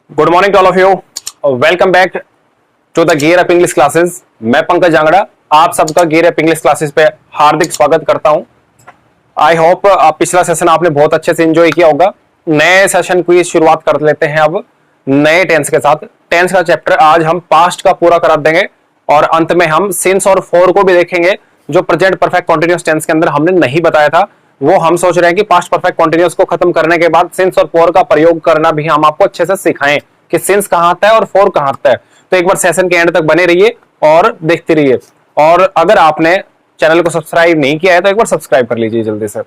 Good morning to all of you. Welcome back to the gear up English classes. मैं पंकज जांगड़ा आप सबका gear up English classes पे हार्दिक स्वागत करता हूं। आई होप पिछला सेशन आपने बहुत अच्छे से एंजॉय किया होगा। नए सेशन की शुरुआत कर लेते हैं अब नए टेंस के साथ। टेंस का चैप्टर आज हम पास्ट का पूरा करा देंगे और अंत में हम सिंस और फॉर को भी देखेंगे, जो प्रेजेंट परफेक्ट कॉन्टिन्यूअस टेंस के अंदर हमने नहीं बताया था। वो हम सोच रहे हैं कि पास्ट परफेक्ट कॉन्टिन्यूअस को खत्म करने के बाद सिंस और फॉर का प्रयोग करना भी हम आपको अच्छे से सिखाएं कि सिंस कहां आता है और फॉर कहां आता है। तो एक बार सेशन के एंड तक बने रहिए और देखते रहिए। और अगर आपने चैनल को सब्सक्राइब नहीं किया है तो एक बार सब्सक्राइब कर लीजिए जल्दी से।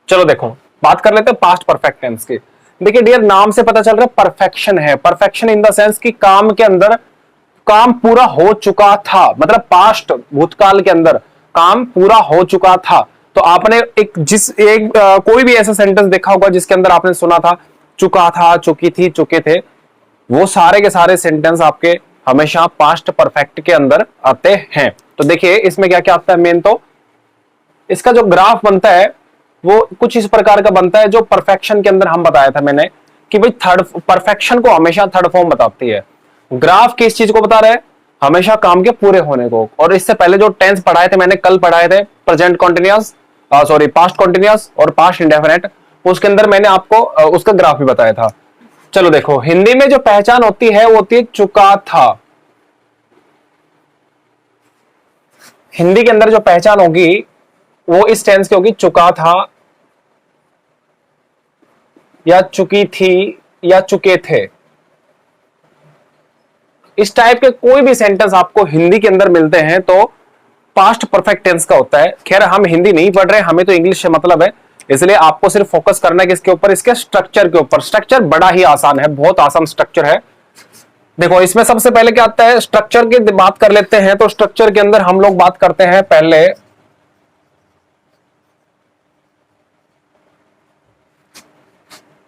चलो देखो बात कर लेते हैं पास्ट परफेक्ट टेंस की। देखिए डियर, नाम से पता चल रहा है परफेक्शन है। परफेक्शन इन द सेंस कि काम के अंदर काम पूरा हो चुका था, मतलब पास्ट भूतकाल के अंदर काम पूरा हो चुका था। तो आपने कोई भी ऐसा सेंटेंस देखा होगा जिसके अंदर आपने सुना था चुका था, चुकी थी, चुके थे। वो सारे के सारे सेंटेंस आपके हमेशा पास्ट परफेक्ट के अंदर आते हैं। तो देखिए इसमें क्या क्या आता है। मेन तो इसका जो ग्राफ बनता है वो कुछ इस प्रकार का बनता है, जो परफेक्शन के अंदर हम बताया था मैंने कि भाई थर्ड परफेक्शन को हमेशा थर्ड फॉर्म बताती है। ग्राफ किस चीज को बता रहा है? हमेशा काम के पूरे होने को। और इससे पहले जो टेंस पढ़ाए थे मैंने, कल पढ़ाए थे प्रेजेंट कॉन्टिन्यूअस पास्ट कॉन्टिन्यूअस और पास्ट इंडेफिनिट, उसके अंदर मैंने आपको उसका ग्राफ भी बताया था। चलो देखो, हिंदी में जो पहचान होती है वो होती है चुका था। हिंदी के अंदर जो पहचान होगी वो इस टेंस की होगी चुका था या चुकी थी या चुके थे। इस टाइप के कोई भी सेंटेंस आपको हिंदी के अंदर मिलते हैं तो पास्ट परफेक्ट टेंस का होता है। खैर हम हिंदी नहीं पढ़ रहे, हमें तो इंग्लिश से मतलब है, इसलिए आपको सिर्फ फोकस करना है किसके ऊपर? इसके स्ट्रक्चर के ऊपर। स्ट्रक्चर बड़ा ही आसान है, बहुत आसान स्ट्रक्चर है। देखो इसमें सबसे पहले क्या आता है, स्ट्रक्चर की बात कर लेते हैं। तो स्ट्रक्चर के अंदर हम लोग बात करते हैं पहले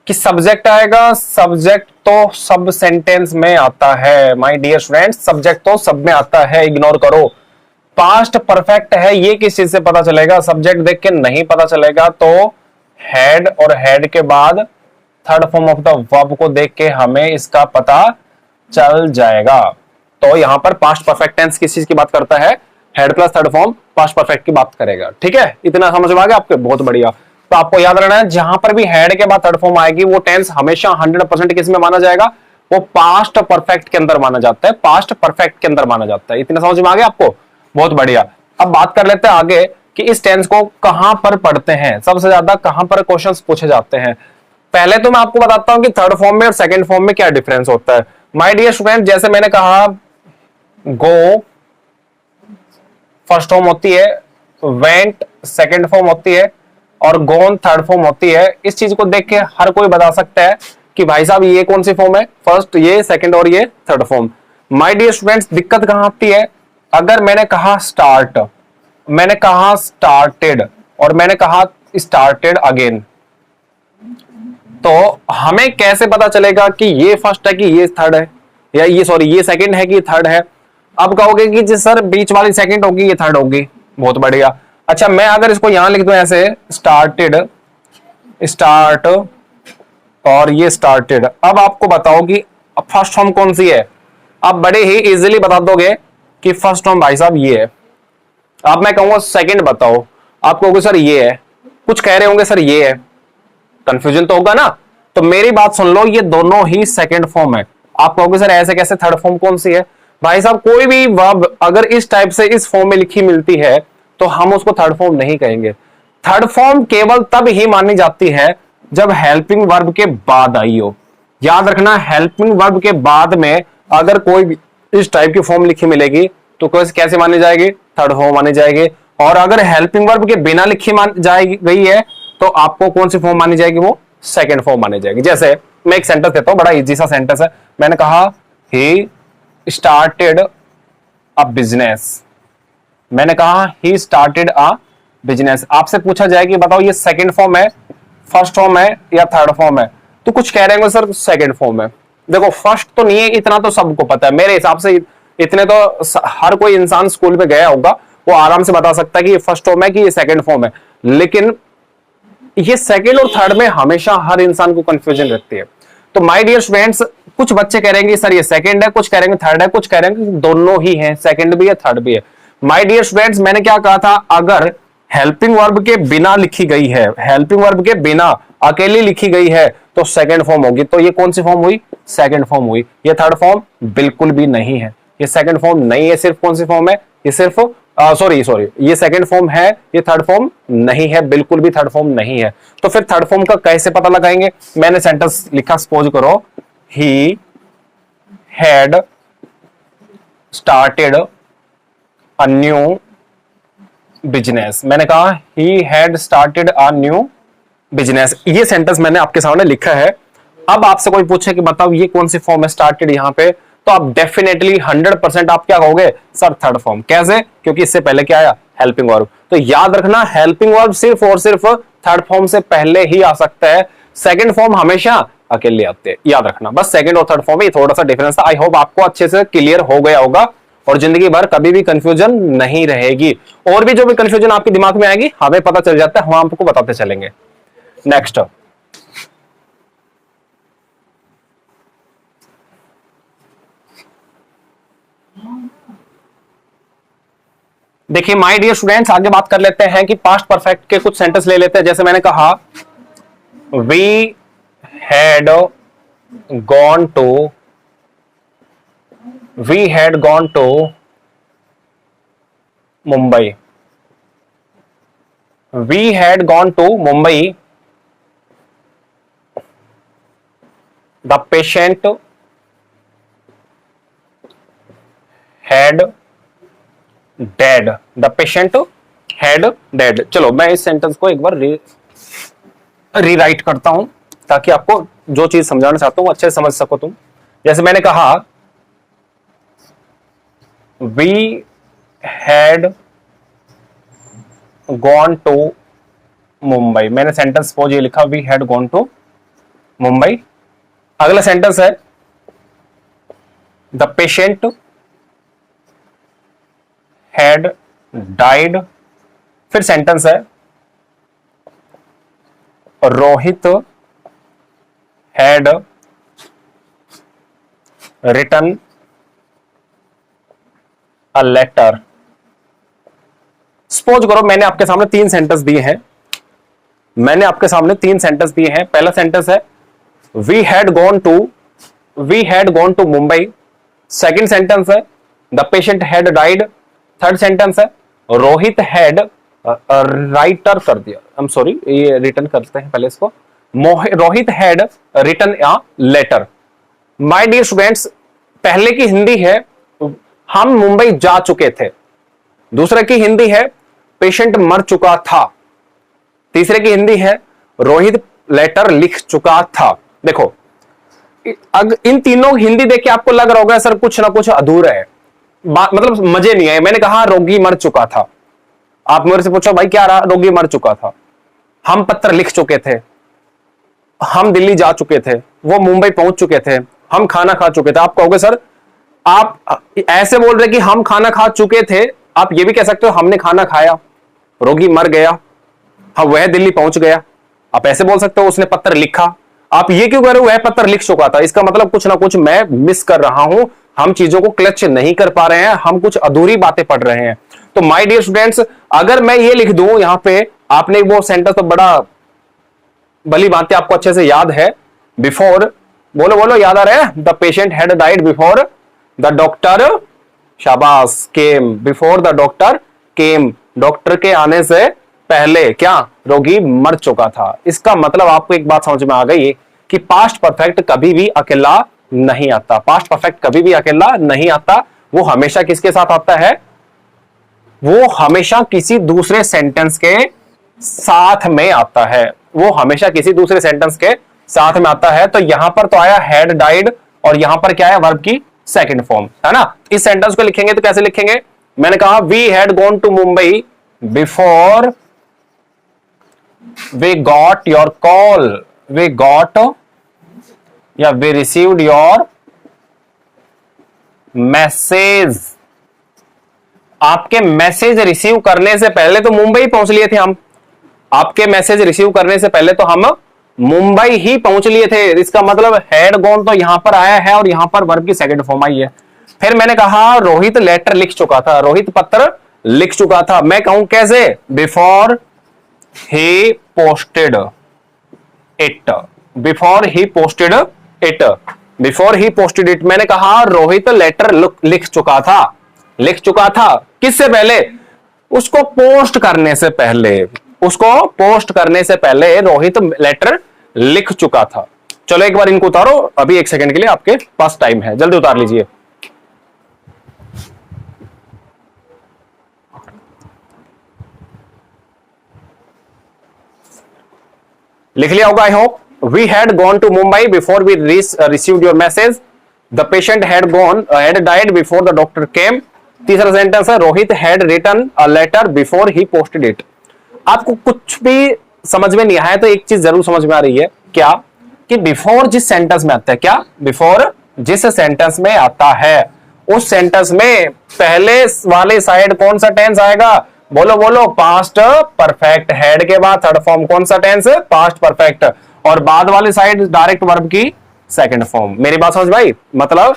कि सब्जेक्ट आएगा। सब्जेक्ट तो सब सेंटेंस में आता है माय डियर स्टूडेंट्स, सब्जेक्ट तो सब में आता है, इग्नोर करो। पास्ट परफेक्ट है ये किस चीज से पता चलेगा? सब्जेक्ट देख के नहीं पता चलेगा, तो हेड और हेड के बाद third form of the verb को देख के हमें इसका पता चल जाएगा। तो यहां पर पास्ट परफेक्ट टेंस किस चीज की बात करता है? Head plus third form past perfect की बात करेगा। ठीक है, इतना समझ में आ गया आपके? बहुत बढ़िया। तो आपको याद रखना है जहां पर भी हेड के बाद थर्ड फॉर्म आएगी वो टेंस हमेशा 100% किस में माना जाएगा? वो पास्ट परफेक्ट के अंदर माना जाता है, पास्ट परफेक्ट के अंदर माना जाता है। इतना समझ में आ गया आपको? बहुत बढ़िया। अब बात कर लेते हैं आगे कि इस टेंस को कहां पर पढ़ते हैं, सबसे ज्यादा कहां पर क्वेश्चंस पूछे जाते हैं। पहले तो मैं आपको बताता हूं कि थर्ड फॉर्म में और सेकंड फॉर्म में क्या डिफरेंस होता है। माय डियर स्टूडेंट, जैसे मैंने कहा गो फर्स्ट फॉर्म होती है, वेंट सेकंड फॉर्म होती है और गोन थर्ड फॉर्म होती है। इस चीज को देख के हर कोई बता सकता है कि भाई साहब ये कौन सी फॉर्म है, फर्स्ट, ये सेकंड और ये third form. My dear students, दिक्कत कहां आती है? अगर मैंने कहा स्टार्ट, मैंने कहा स्टार्टेड और मैंने कहा स्टार्टेड अगेन, तो हमें कैसे पता चलेगा कि ये फर्स्ट है कि ये थर्ड है, या ये सेकंड है कि थर्ड है? अब कहोगे कि जी सर बीच वाली सेकंड होगी, ये थर्ड होगी। बहुत बढ़िया। अच्छा, मैं अगर इसको यहां लिख दूं ऐसे, स्टार्टेड, स्टार्ट और ये स्टार्टेड, अब आपको बताओ कि फर्स्ट फॉर्म कौन सी है? आप बड़े ही इजीली बता दोगे कि फर्स्ट फॉर्म भाई साहब ये है। अब मैं कहूंगा सेकंड बताओ, आप कहोगे सर ये है। कुछ कह रहे होंगे सर ये है, कंफ्यूजन तो होगा ना। तो मेरी बात सुन लो, ये दोनों ही सेकंड फॉर्म है। आप कहोगे सर ऐसे कैसे, थर्ड फॉर्म कौन सी है? भाई साहब कोई भी वर्ब अगर इस टाइप से इस फॉर्म में लिखी मिलती है तो हम उसको थर्ड फॉर्म नहीं कहेंगे। थर्ड फॉर्म केवल तब ही मानी जाती है जब हेल्पिंग वर्ब के बाद आई हो। याद रखना, हेल्पिंग वर्ब के बाद में अगर कोई भी इस टाइप की फॉर्म लिखी मिलेगी तो कैसे मानी जाएगी? थर्ड फॉर्म मानी जाएगी। और अगर हेल्पिंग वर्ब के बिना लिखी गई है तो आपको कौन सी फॉर्म मानी जाएगी? वो सेकंड फॉर्म मानी जाएगी। जैसे मैं एक सेंटेंस देता हूं, बड़ा इजी सा सेंटेंस है। मैंने कहा ही स्टार्टेड अ बिजनेस, मैंने कहा ही स्टार्टेड अ बिजनेस। आपसे पूछा जाए कि बताओ ये सेकंड फॉर्म है, फर्स्ट फॉर्म है या थर्ड फॉर्म है? तो कुछ कह रहे हैं सर सेकंड फॉर्म है। देखो फर्स्ट तो नहीं है, इतना तो सबको पता है मेरे हिसाब से। इतने तो हर कोई इंसान स्कूल में गया होगा, वो आराम से बता सकता है कि ये फर्स्ट फॉर्म है कि ये सेकंड फॉर्म है। लेकिन ये सेकंड और थर्ड में हमेशा हर इंसान को कंफ्यूजन रहती है। तो माय डियर स्टूडेंट्स, कुछ बच्चे कह रहे हैं सर ये सेकंड है, कुछ कह रहे हैं थर्ड है, कुछ कह रहे हैं दोनों ही है, सेकंड भी है थर्ड भी है। माय डियर स्टूडेंट्स, मैंने क्या कहा था, अगर हेल्पिंग वर्ब के बिना लिखी गई है, हेल्पिंग वर्ब के बिना अकेली लिखी गई है तो सेकंड फॉर्म होगी। तो ये कौन सी फॉर्म हुई, सेकंड फॉर्म हुई। ये थर्ड फॉर्म बिल्कुल भी नहीं है, ये सेकंड फॉर्म नहीं है। सिर्फ कौन सी फॉर्म है, ये सिर्फ सॉरी ये सेकंड फॉर्म है, ये थर्ड फॉर्म नहीं है, बिल्कुल भी थर्ड फॉर्म नहीं है। तो फिर थर्ड फॉर्म का कैसे पता लगाएंगे? मैंने सेंटेंस लिखा, सपोज करो he had started a new business. मैंने कहा he had started a new business, ये सेंटेंस मैंने आपके सामने लिखा है। अब आपसे कोई पूछे कि बताओ ये कौन सी फॉर्म है स्टार्टेड यहां पे, तो आप डेफिनेटली 100% आप क्या कहोगे, सर थर्ड फॉर्म। कैसे? क्योंकि इससे पहले क्या आया, हेल्पिंग वर्ब। तो याद रखना, हेल्पिंग वर्ब सिर्फ और सिर्फ थर्ड फॉर्म से पहले ही आ सकता है, सेकंड फॉर्म हमेशा अकेले आते हैं। याद रखना, बस सेकंड और थर्ड फॉर्म में थोड़ा सा डिफरेंस था। आई होप आपको अच्छे से क्लियर हो गया होगा और जिंदगी भर कभी भी कंफ्यूजन नहीं रहेगी। और भी जो भी कंफ्यूजन आपके दिमाग में आएगी हमें पता चल जाता है, हम आपको बताते चलेंगे। नेक्स्ट, देखिए माय डियर स्टूडेंट्स, आगे बात कर लेते हैं कि पास्ट परफेक्ट के कुछ सेंटेंस ले लेते हैं। जैसे मैंने कहा we had gone to, we had gone to Mumbai, we had gone to Mumbai, the patient had dead, the patient had dead. चलो मैं इस सेंटेंस को एक बार रीराइट करता हूं ताकि आपको जो चीज समझाना चाहता हूं अच्छे से समझ सको तुम। जैसे मैंने कहा we had gone to Mumbai, मैंने सेंटेंस सपोज ये लिखा we had gone to Mumbai. अगला सेंटेंस है द पेशेंट हैड डाइड। फिर सेंटेंस है Rohit had written a letter. Suppose करो मैंने आपके सामने तीन सेंटेंस दिए हैं, मैंने आपके सामने तीन सेंटेंस दिए हैं। पहला सेंटेंस है we had gone to Mumbai. Second sentence है the patient had died. Third sentence है रोहित हैड राइटर कर दिया, आई एम सॉरी ये रिटर्न करते हैं पहले इसको, Rohit had written a letter. My dear students, पहले की हिंदी है हम मुंबई जा चुके थे, दूसरे की हिंदी है पेशेंट मर चुका था, तीसरे की हिंदी है रोहित लेटर लिख चुका था। देखो इन तीनों हिंदी देख के आपको लग रहा होगा सर कुछ ना कुछ अधूरा है, मतलब मजे नहीं आए। मैंने कहा रोगी मर चुका था, आप मेरे से पूछो भाई क्या रहा, रोगी मर चुका था, हम पत्र लिख चुके थे, हम दिल्ली जा चुके थे, वो मुंबई पहुंच चुके थे, हम खाना खा चुके थे। आप कहोगे सर आप ऐसे बोल रहे कि हम खाना खा चुके थे, आप ये भी कह सकते हो हमने खाना खाया, रोगी मर गया, हाँ वह दिल्ली पहुंच गया। आप ऐसे बोल सकते हो उसने पत्र लिखा। आप ये क्यों कह रहे हो वह पत्र लिख चुका था, इसका मतलब कुछ ना कुछ मैं मिस कर रहा हूं, हम चीजों को क्लच नहीं कर पा रहे हैं, हम कुछ अधूरी बातें पढ़ रहे हैं। तो माय डियर स्टूडेंट्स, अगर मैं ये लिख दूं यहां पे, आपने वो सेंटेंस तो बड़ा भली बातें आपको अच्छे से याद है, बिफोर, बोलो बोलो याद आ रहा है, the patient had died before the doctor, शाबाश, came, before the doctor came, doctor के आने से पहले क्या रोगी मर चुका था। इसका मतलब आपको एक बात समझ में आ गई कि पास्ट परफेक्ट कभी भी अकेला नहीं आता, पास्ट परफेक्ट कभी भी अकेला नहीं आता, वो हमेशा किसके साथ आता है, वो हमेशा किसी दूसरे सेंटेंस के साथ में आता है, वो हमेशा किसी दूसरे सेंटेंस के साथ में आता है। तो यहां पर तो आया हैड डाइड और यहां पर क्या है, वर्ब की सेकंड फॉर्म, है ना। इस सेंटेंस को लिखेंगे तो कैसे लिखेंगे, मैंने कहा we had gone to Mumbai before we got your call, we got या वी रिसीव्ड योर मैसेज। आपके मैसेज रिसीव करने से पहले तो मुंबई पहुंच लिए थे हम, आपके मैसेज रिसीव करने से पहले तो हम मुंबई ही पहुंच लिए थे, इसका मतलब हैड गॉन तो यहां पर आया है और यहां पर वर्ब की सेकंड फॉर्म आई है। फिर मैंने कहा रोहित लेटर लिख चुका था, रोहित पत्र लिख चुका था। मैं कहूं कैसे? Before he posted it, before he posted it, before he posted it. मैंने कहा रोहित लेटर लिख चुका था, लिख चुका था किससे पहले? उसको पोस्ट करने से पहले, उसको पोस्ट करने से पहले रोहित लेटर लिख चुका था। चलो एक बार इनको उतारो, अभी एक सेकंड के लिए आपके पास टाइम है, जल्दी उतार लीजिए। लिख लिया होगा I hope. We had gone to Mumbai before we received your message, the patient had died before the doctor came. तीसरा सेंटेंस है Rohit had written a letter before he posted it. आपको कुछ भी समझ में नहीं आया तो एक चीज जरूर समझ में आ रही है, क्या? कि बिफोर जिस सेंटेंस में आता है, क्या? बिफोर जिस सेंटेंस में आता है उस सेंटेंस में पहले वाले साइड कौन सा टेंस आएगा? बोलो बोलो, पास्ट परफेक्ट। हेड के बाद थर्ड फॉर्म कौन सा टेंस? Past perfect. और बाद वाले साइड डायरेक्ट वर्ब की सेकंड फॉर्म। मेरी बात समझ भाई? मतलब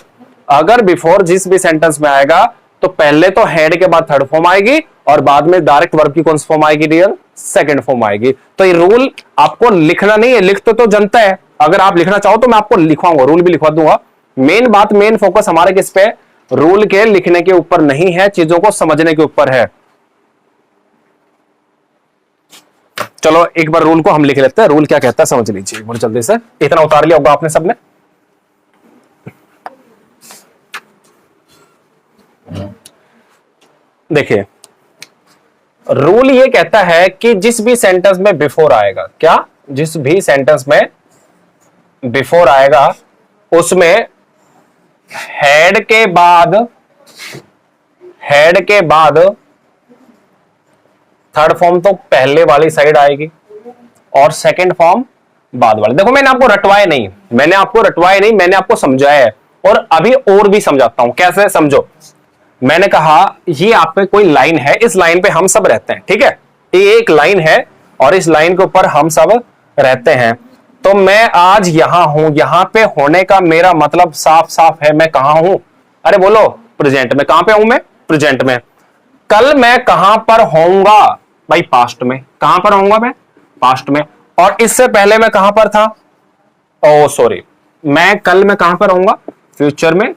अगर बिफोर जिस भी सेंटेंस में आएगा तो पहले तो हेड के बाद थर्ड फॉर्म आएगी और बाद में डायरेक्ट वर्ब की कौन सी फॉर्म आएगी डियर? सेकंड फॉर्म आएगी। तो ये रूल आपको लिखना नहीं है, लिख तो जनता है। अगर आप लिखना चाहो तो मैं आपको लिखवाऊंगा, रूल भी लिखवा दूंगा। मेन बात, मेन फोकस हमारे किस पे? रूल के लिखने के ऊपर नहीं है, चीजों को समझने के ऊपर है। चलो एक बार रूल को हम लिख लेते हैं, रूल क्या कहता है समझ लीजिए बहुत जल्दी से। इतना उतार लिया होगा आपने सबने। देखिए रूल ये कहता है कि जिस भी सेंटेंस में बिफोर आएगा, क्या? जिस भी सेंटेंस में बिफोर आएगा उसमें हेड के बाद थर्ड फॉर्म तो पहले वाली साइड आएगी और सेकंड फॉर्म बाद वाली। देखो मैंने आपको रटवाया नहीं, मैंने आपको समझाया है और अभी और भी समझाता हूं। कैसे? समझो। मैंने कहा ये आप पे कोई लाइन है, इस लाइन पे हम सब रहते हैं, ठीक है? ये एक लाइन है और इस लाइन के ऊपर हम सब रहते हैं। तो मैं आज यहां हूं, यहां पे होने का मेरा मतलब साफ साफ है, मैं कहां हूं? अरे बोलो, प्रेजेंट में। कहां पे हूं मैं? प्रेजेंट में। कल मैं कहां पर होऊंगा? भाई पास्ट में। कहां पर होऊंगा मैं? पास्ट में। और इससे पहले मैं कहां पर था? ओ सॉरी, मैं कहां पर होऊंगा? फ्यूचर में।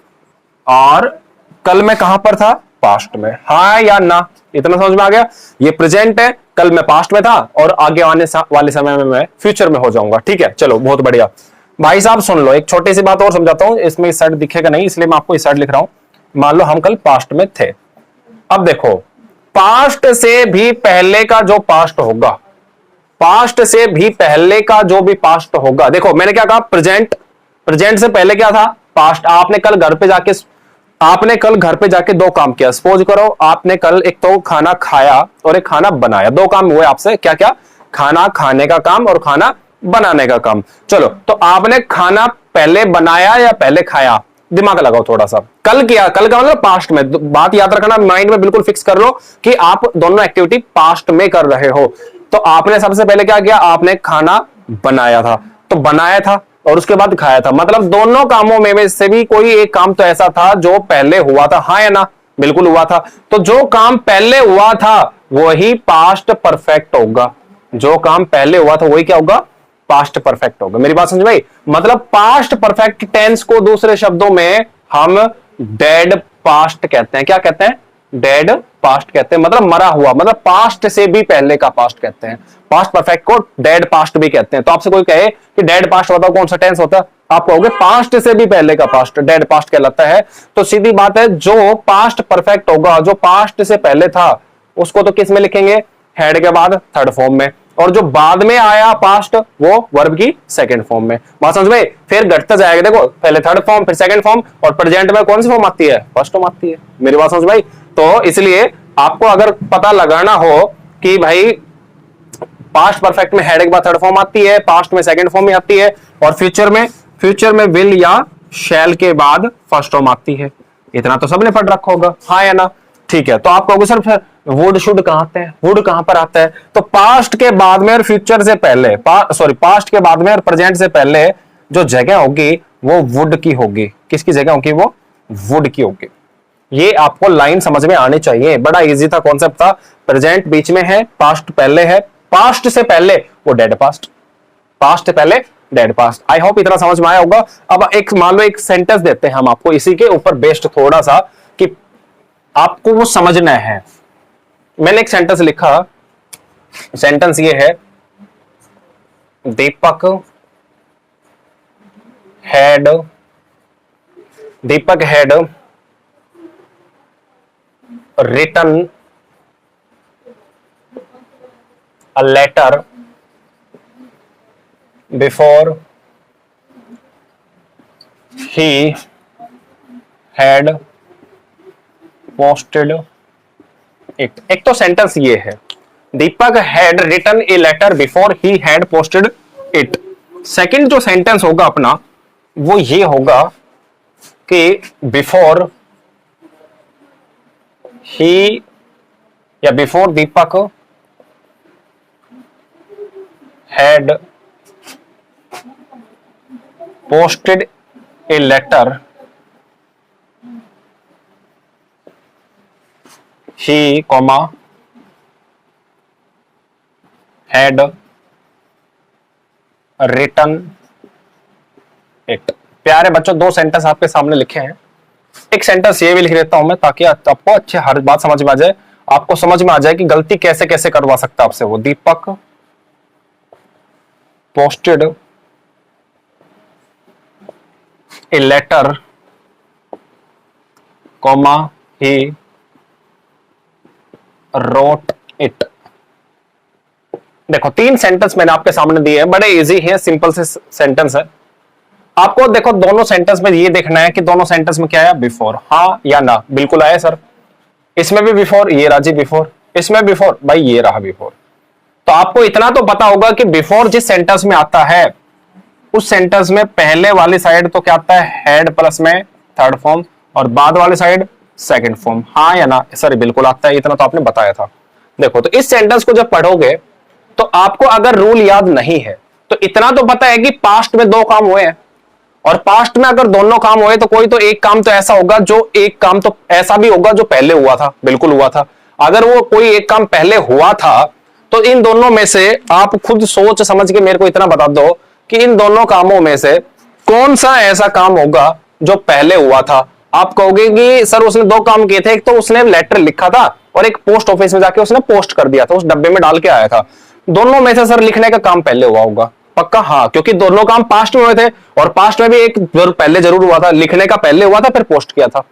और कल मैं कहां पर था? पास्ट में। हाँ या ना? इतना समझ में आ गया? ये प्रेजेंट है, कल मैं पास्ट में था और आगे आने वाले समय में मैं फ्यूचर में हो जाऊंगा। ठीक है, चलो बहुत बढ़िया। भाई साहब सुन लो, एक छोटी सी बात और समझाता हूं। इसमें इस साइड दिखेगा नहीं इसलिए मैं आपको इस साइड लिख रहा हूं। मान लो हम कल पास्ट में थे। अब देखो, पास्ट से भी पहले का जो पास्ट होगा, पास्ट से भी पहले का जो भी पास्ट होगा, देखो मैंने क्या कहा? प्रेजेंट। प्रेजेंट से पहले क्या था? पास्ट। आपने कल घर पे जाके दो काम किया। सपोज करो आपने कल एक तो खाना खाया और एक खाना बनाया। दो काम हुए आपसे, क्या क्या? खाना खाने का काम और खाना बनाने का काम। चलो, तो आपने खाना पहले बनाया या पहले खाया? दिमाग लगाओ थोड़ा सा। कल किया, कल का मतलब पास्ट में। बात याद रखना, माइंड में बिल्कुल फिक्स कर लो कि आप दोनों एक्टिविटी पास्ट में कर रहे हो। तो आपने सबसे पहले क्या किया? आपने खाना बनाया था, तो बनाया था और उसके बाद खाया था। मतलब दोनों कामों में से भी कोई एक काम तो ऐसा था जो पहले हुआ था। हाँ या ना? बिल्कुल हुआ था। तो जो काम पहले हुआ था वही पास्ट परफेक्ट होगा। जो काम पहले हुआ था वही क्या होगा? पास्ट परफेक्ट होगा। मेरी बात समझ भाई? मतलब पास्ट परफेक्ट टेंस को दूसरे शब्दों में हम डेड पास्ट कहते हैं। क्या कहते हैं? डेड पास्ट कहते हैं। मतलब मरा हुआ, मतलब पास्ट से भी पहले का पास्ट कहते हैं। पास्ट परफेक्ट को डेड पास्ट भी कहते हैं। तो आपसे कोई कहे कि डेड पास्ट बताओ कौन सा टेंस होता है, आप कहोगे पास्ट से भी पहले का पास्ट डेड पास्ट कहलाता है। तो सीधी बात है, जो पास्ट परफेक्ट होगा, जो पास्ट से पहले था, उसको तो किस में लिखेंगे? हेड के बाद थर्ड फॉर्म में। और जो बाद में आया पास्ट, वो वर्ब की सेकंड फॉर्म में। बात समझ में? फिर घटता जाएगा। देखो पहले थर्ड फॉर्म, फिर सेकंड फॉर्म, और प्रेजेंट में कौन सी फॉर्म आती है? फर्स्ट फॉर्म आती है। मेरी बात समझ भाई? तो इसलिए आपको अगर पता लगाना हो कि भाई पास्ट परफेक्ट में हेड के बाद थर्ड फॉर्म आती है, पास्ट में सेकंड फॉर्म में आती है, और फ्यूचर में विल या शैल के बाद फर्स्ट फॉर्म आती है। इतना तो सबने पढ़ रखा होगा। हाँ या ना? ठीक है, तो आप कहोगे सर फिर वुड शुड कहां आते हैं, वुड कहां पर आता है? तो पास्ट के बाद में और फ्यूचर से पहले, पास्ट के बाद में और प्रेजेंट से पहले जो जगह होगी वो वुड की होगी। किसकी जगह होगी? वो वुड की होगी। ये आपको लाइन समझ में आनी चाहिए, बड़ा इजी था, कॉन्सेप्ट था। प्रेजेंट बीच में है, पास्ट पहले है, पास्ट से पहले वो डेड पास्ट, पास्ट से पहले डेड पास्ट। आई होप इतना समझ में आया होगा। अब एक मान लो एक सेंटेंस देते हैं हम आपको इसी के ऊपर बेस्ड थोड़ा सा, कि आपको वो समझना है। मैंने एक सेंटेंस लिखा, सेंटेंस ये है, Deepak had written a letter before he had posted it। एक तो सेंटेंस ये है, Deepak had written a letter before he had posted it. Second जो सेंटेंस होगा अपना वो ये होगा कि बिफोर ही या before Deepak had posted a letter he comma had written it. प्यारे बच्चों, दो सेंटेंस आपके सामने लिखे हैं। एक सेंटेंस ये भी लिख देता हूं मैं ताकि आपको अच्छे हर बात समझ में आ जाए, आपको समझ में आ जाए कि गलती कैसे कैसे करवा सकता है आपसे वो। Deepak posted a letter comma he wrote it. देखो तीन सेंटेंस मैंने आपके सामने दिए हैं, बड़े इजी हैं, सिंपल से सेंटेंस है। आपको देखो दोनों सेंटेंस में ये देखना है कि दोनों सेंटेंस में क्या है, बिफोर, हाँ या ना। बिल्कुल आया सर, इसमें भी बिफोर, ये राजी बिफोर, इसमें बिफोर, भाई ये रहा बिफोर। तो आपको इतना तो पता होगा कि बिफोर जिस सेंटेंस में आता है उस सेंटेंस में पहले वाली साइड तो क्या आता है, हैड प्लस में थर्ड फॉर्म, और बाद वाली साइड सेकंड फॉर्म। हाँ या ना? सर बिल्कुल आता है, इतना तो आपने बताया था। देखो तो इस सेंटेंस को जब पढ़ोगे तो आपको अगर रूल याद नहीं है तो इतना तो पता है कि पास्ट में दो काम हुए हैं, और पास्ट में अगर दोनों काम हुए तो कोई तो एक काम तो ऐसा होगा, जो एक काम तो ऐसा भी होगा जो पहले हुआ था, बिल्कुल हुआ था। अगर वो कोई एक काम पहले हुआ था तो इन दोनों में से आप खुद सोच समझ के मेरे को इतना बता दो कि इन दोनों कामों में से कौन सा ऐसा काम होगा जो पहले हुआ था। आप कहोगे कि सर उसने दो काम किए थे, एक तो उसने लेटर लिखा था और एक पोस्ट ऑफिस में जाके उसने पोस्ट कर दिया था, उस डब्बे में डाल के आया था। दोनों में से सर लिखने का काम पहले हुआ होगा, पक्का? हाँ, क्योंकि दोनों काम पास्ट में हुए थे, और पास्ट में भी एक पहले जरूर हुआ था, लिखने का पहले हुआ था फिर पोस्ट किया था।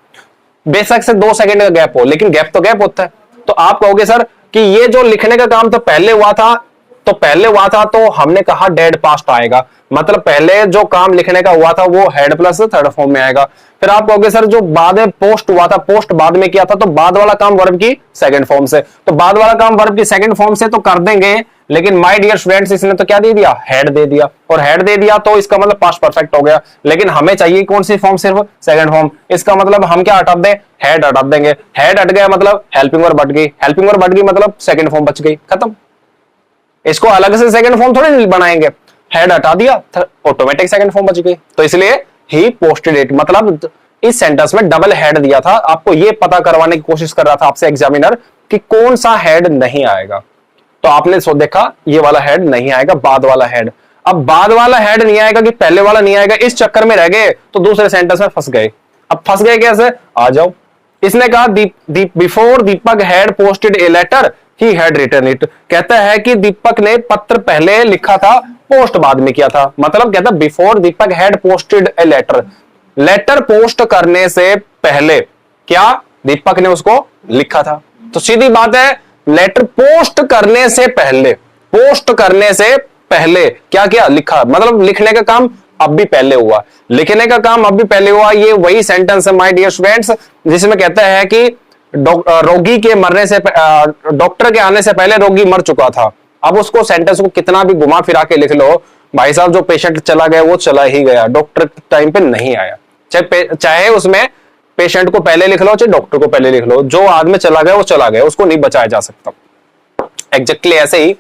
बेशक से 2 सेकंड का गैप हो, लेकिन गैप तो गैप होता है। तो आप कहोगे सर कि ये जो लिखने का काम तो पहले हुआ था, तो हमने कहा डेड पास्ट आएगा, मतलब पहले जो काम लिखने का हुआ था वो हेड प्लस थर्ड फॉर्म में आएगा। फिर आप कहोगे सर जो बाद में पोस्ट हुआ था, पोस्ट बाद में किया था, तो बाद वाला काम वर्ब की सेकंड फॉर्म से, तो बाद वाला काम वर्ब की सेकंड फॉर्म से तो कर देंगे, लेकिन माय डियर स्टूडेंट्स इसने तो क्या दे दिया, हेड दे दिया, और हेड दे दिया तो इसका मतलब पास्ट परफेक्ट हो गया। लेकिन हमें चाहिए कौन सी फॉर्म, सिर्फ सेकंड फॉर्म। इसका मतलब हम क्या हटा दें, हेड हटा देंगे। हेड हट गया मतलब हेल्पिंग वर्ब हट गई, हेल्पिंग वर्ब हट गई मतलब सेकंड फॉर्म बच गई, खत्म। इसको अलग से सेकंड फॉर्म थोड़ी बनाएंगे, हेड हटा दिया ऑटोमेटिक सेकंड फॉर्म बच गई। तो इसलिए ही पोस्टेड इट, मतलब इस सेंटेंस में डबल हेड दिया था। आपको यह पता करवाने की कोशिश कर रहा था आपसे एग्जामिनर कि कौन सा हेड नहीं आएगा। तो आपने सो देखा ये वाला हेड नहीं आएगा, बाद वाला हेड। अब बाद वाला हेड नहीं आएगा कि पहले वाला नहीं आएगा, इस चक्कर में रह गए तो दूसरे सेंटेंस में फंस गए। अब फंस गए कैसे, आ जाओ। इसने कहा before Deepak had posted a letter he had written it. कहता है कि दीपक ने पत्र पहले लिखा था, पोस्ट बाद में किया था। मतलब कहता before Deepak had posted a letter, letter post करने से पहले क्या दीपक ने उसको लिखा था। तो सीधी बात है, लेटर पोस्ट करने से पहले, पोस्ट करने से पहले क्या क्या लिखा, मतलब लिखने का काम अब भी पहले हुआ, लिखने का काम अब भी पहले हुआ। ये वही सेंटेंस है माय डियर स्टूडेंट्स जिसमें कहता है कि रोगी के मरने से, डॉक्टर के आने से पहले रोगी मर चुका था। अब उसको सेंटेंस को कितना भी घुमा फिरा के लिख लो, भाई साहब जो पेशेंट चला गया वो चला ही गया, डॉक्टर टाइम पे नहीं आया। चाहे उसमें पेशेंट को पहले लिख लो चाहे डॉक्टर को पहले लिख लो, जो आदमी चला गया वो चला गया, उसको नहीं बचाया जा सकता। एग्जैक्टली ऐसे ही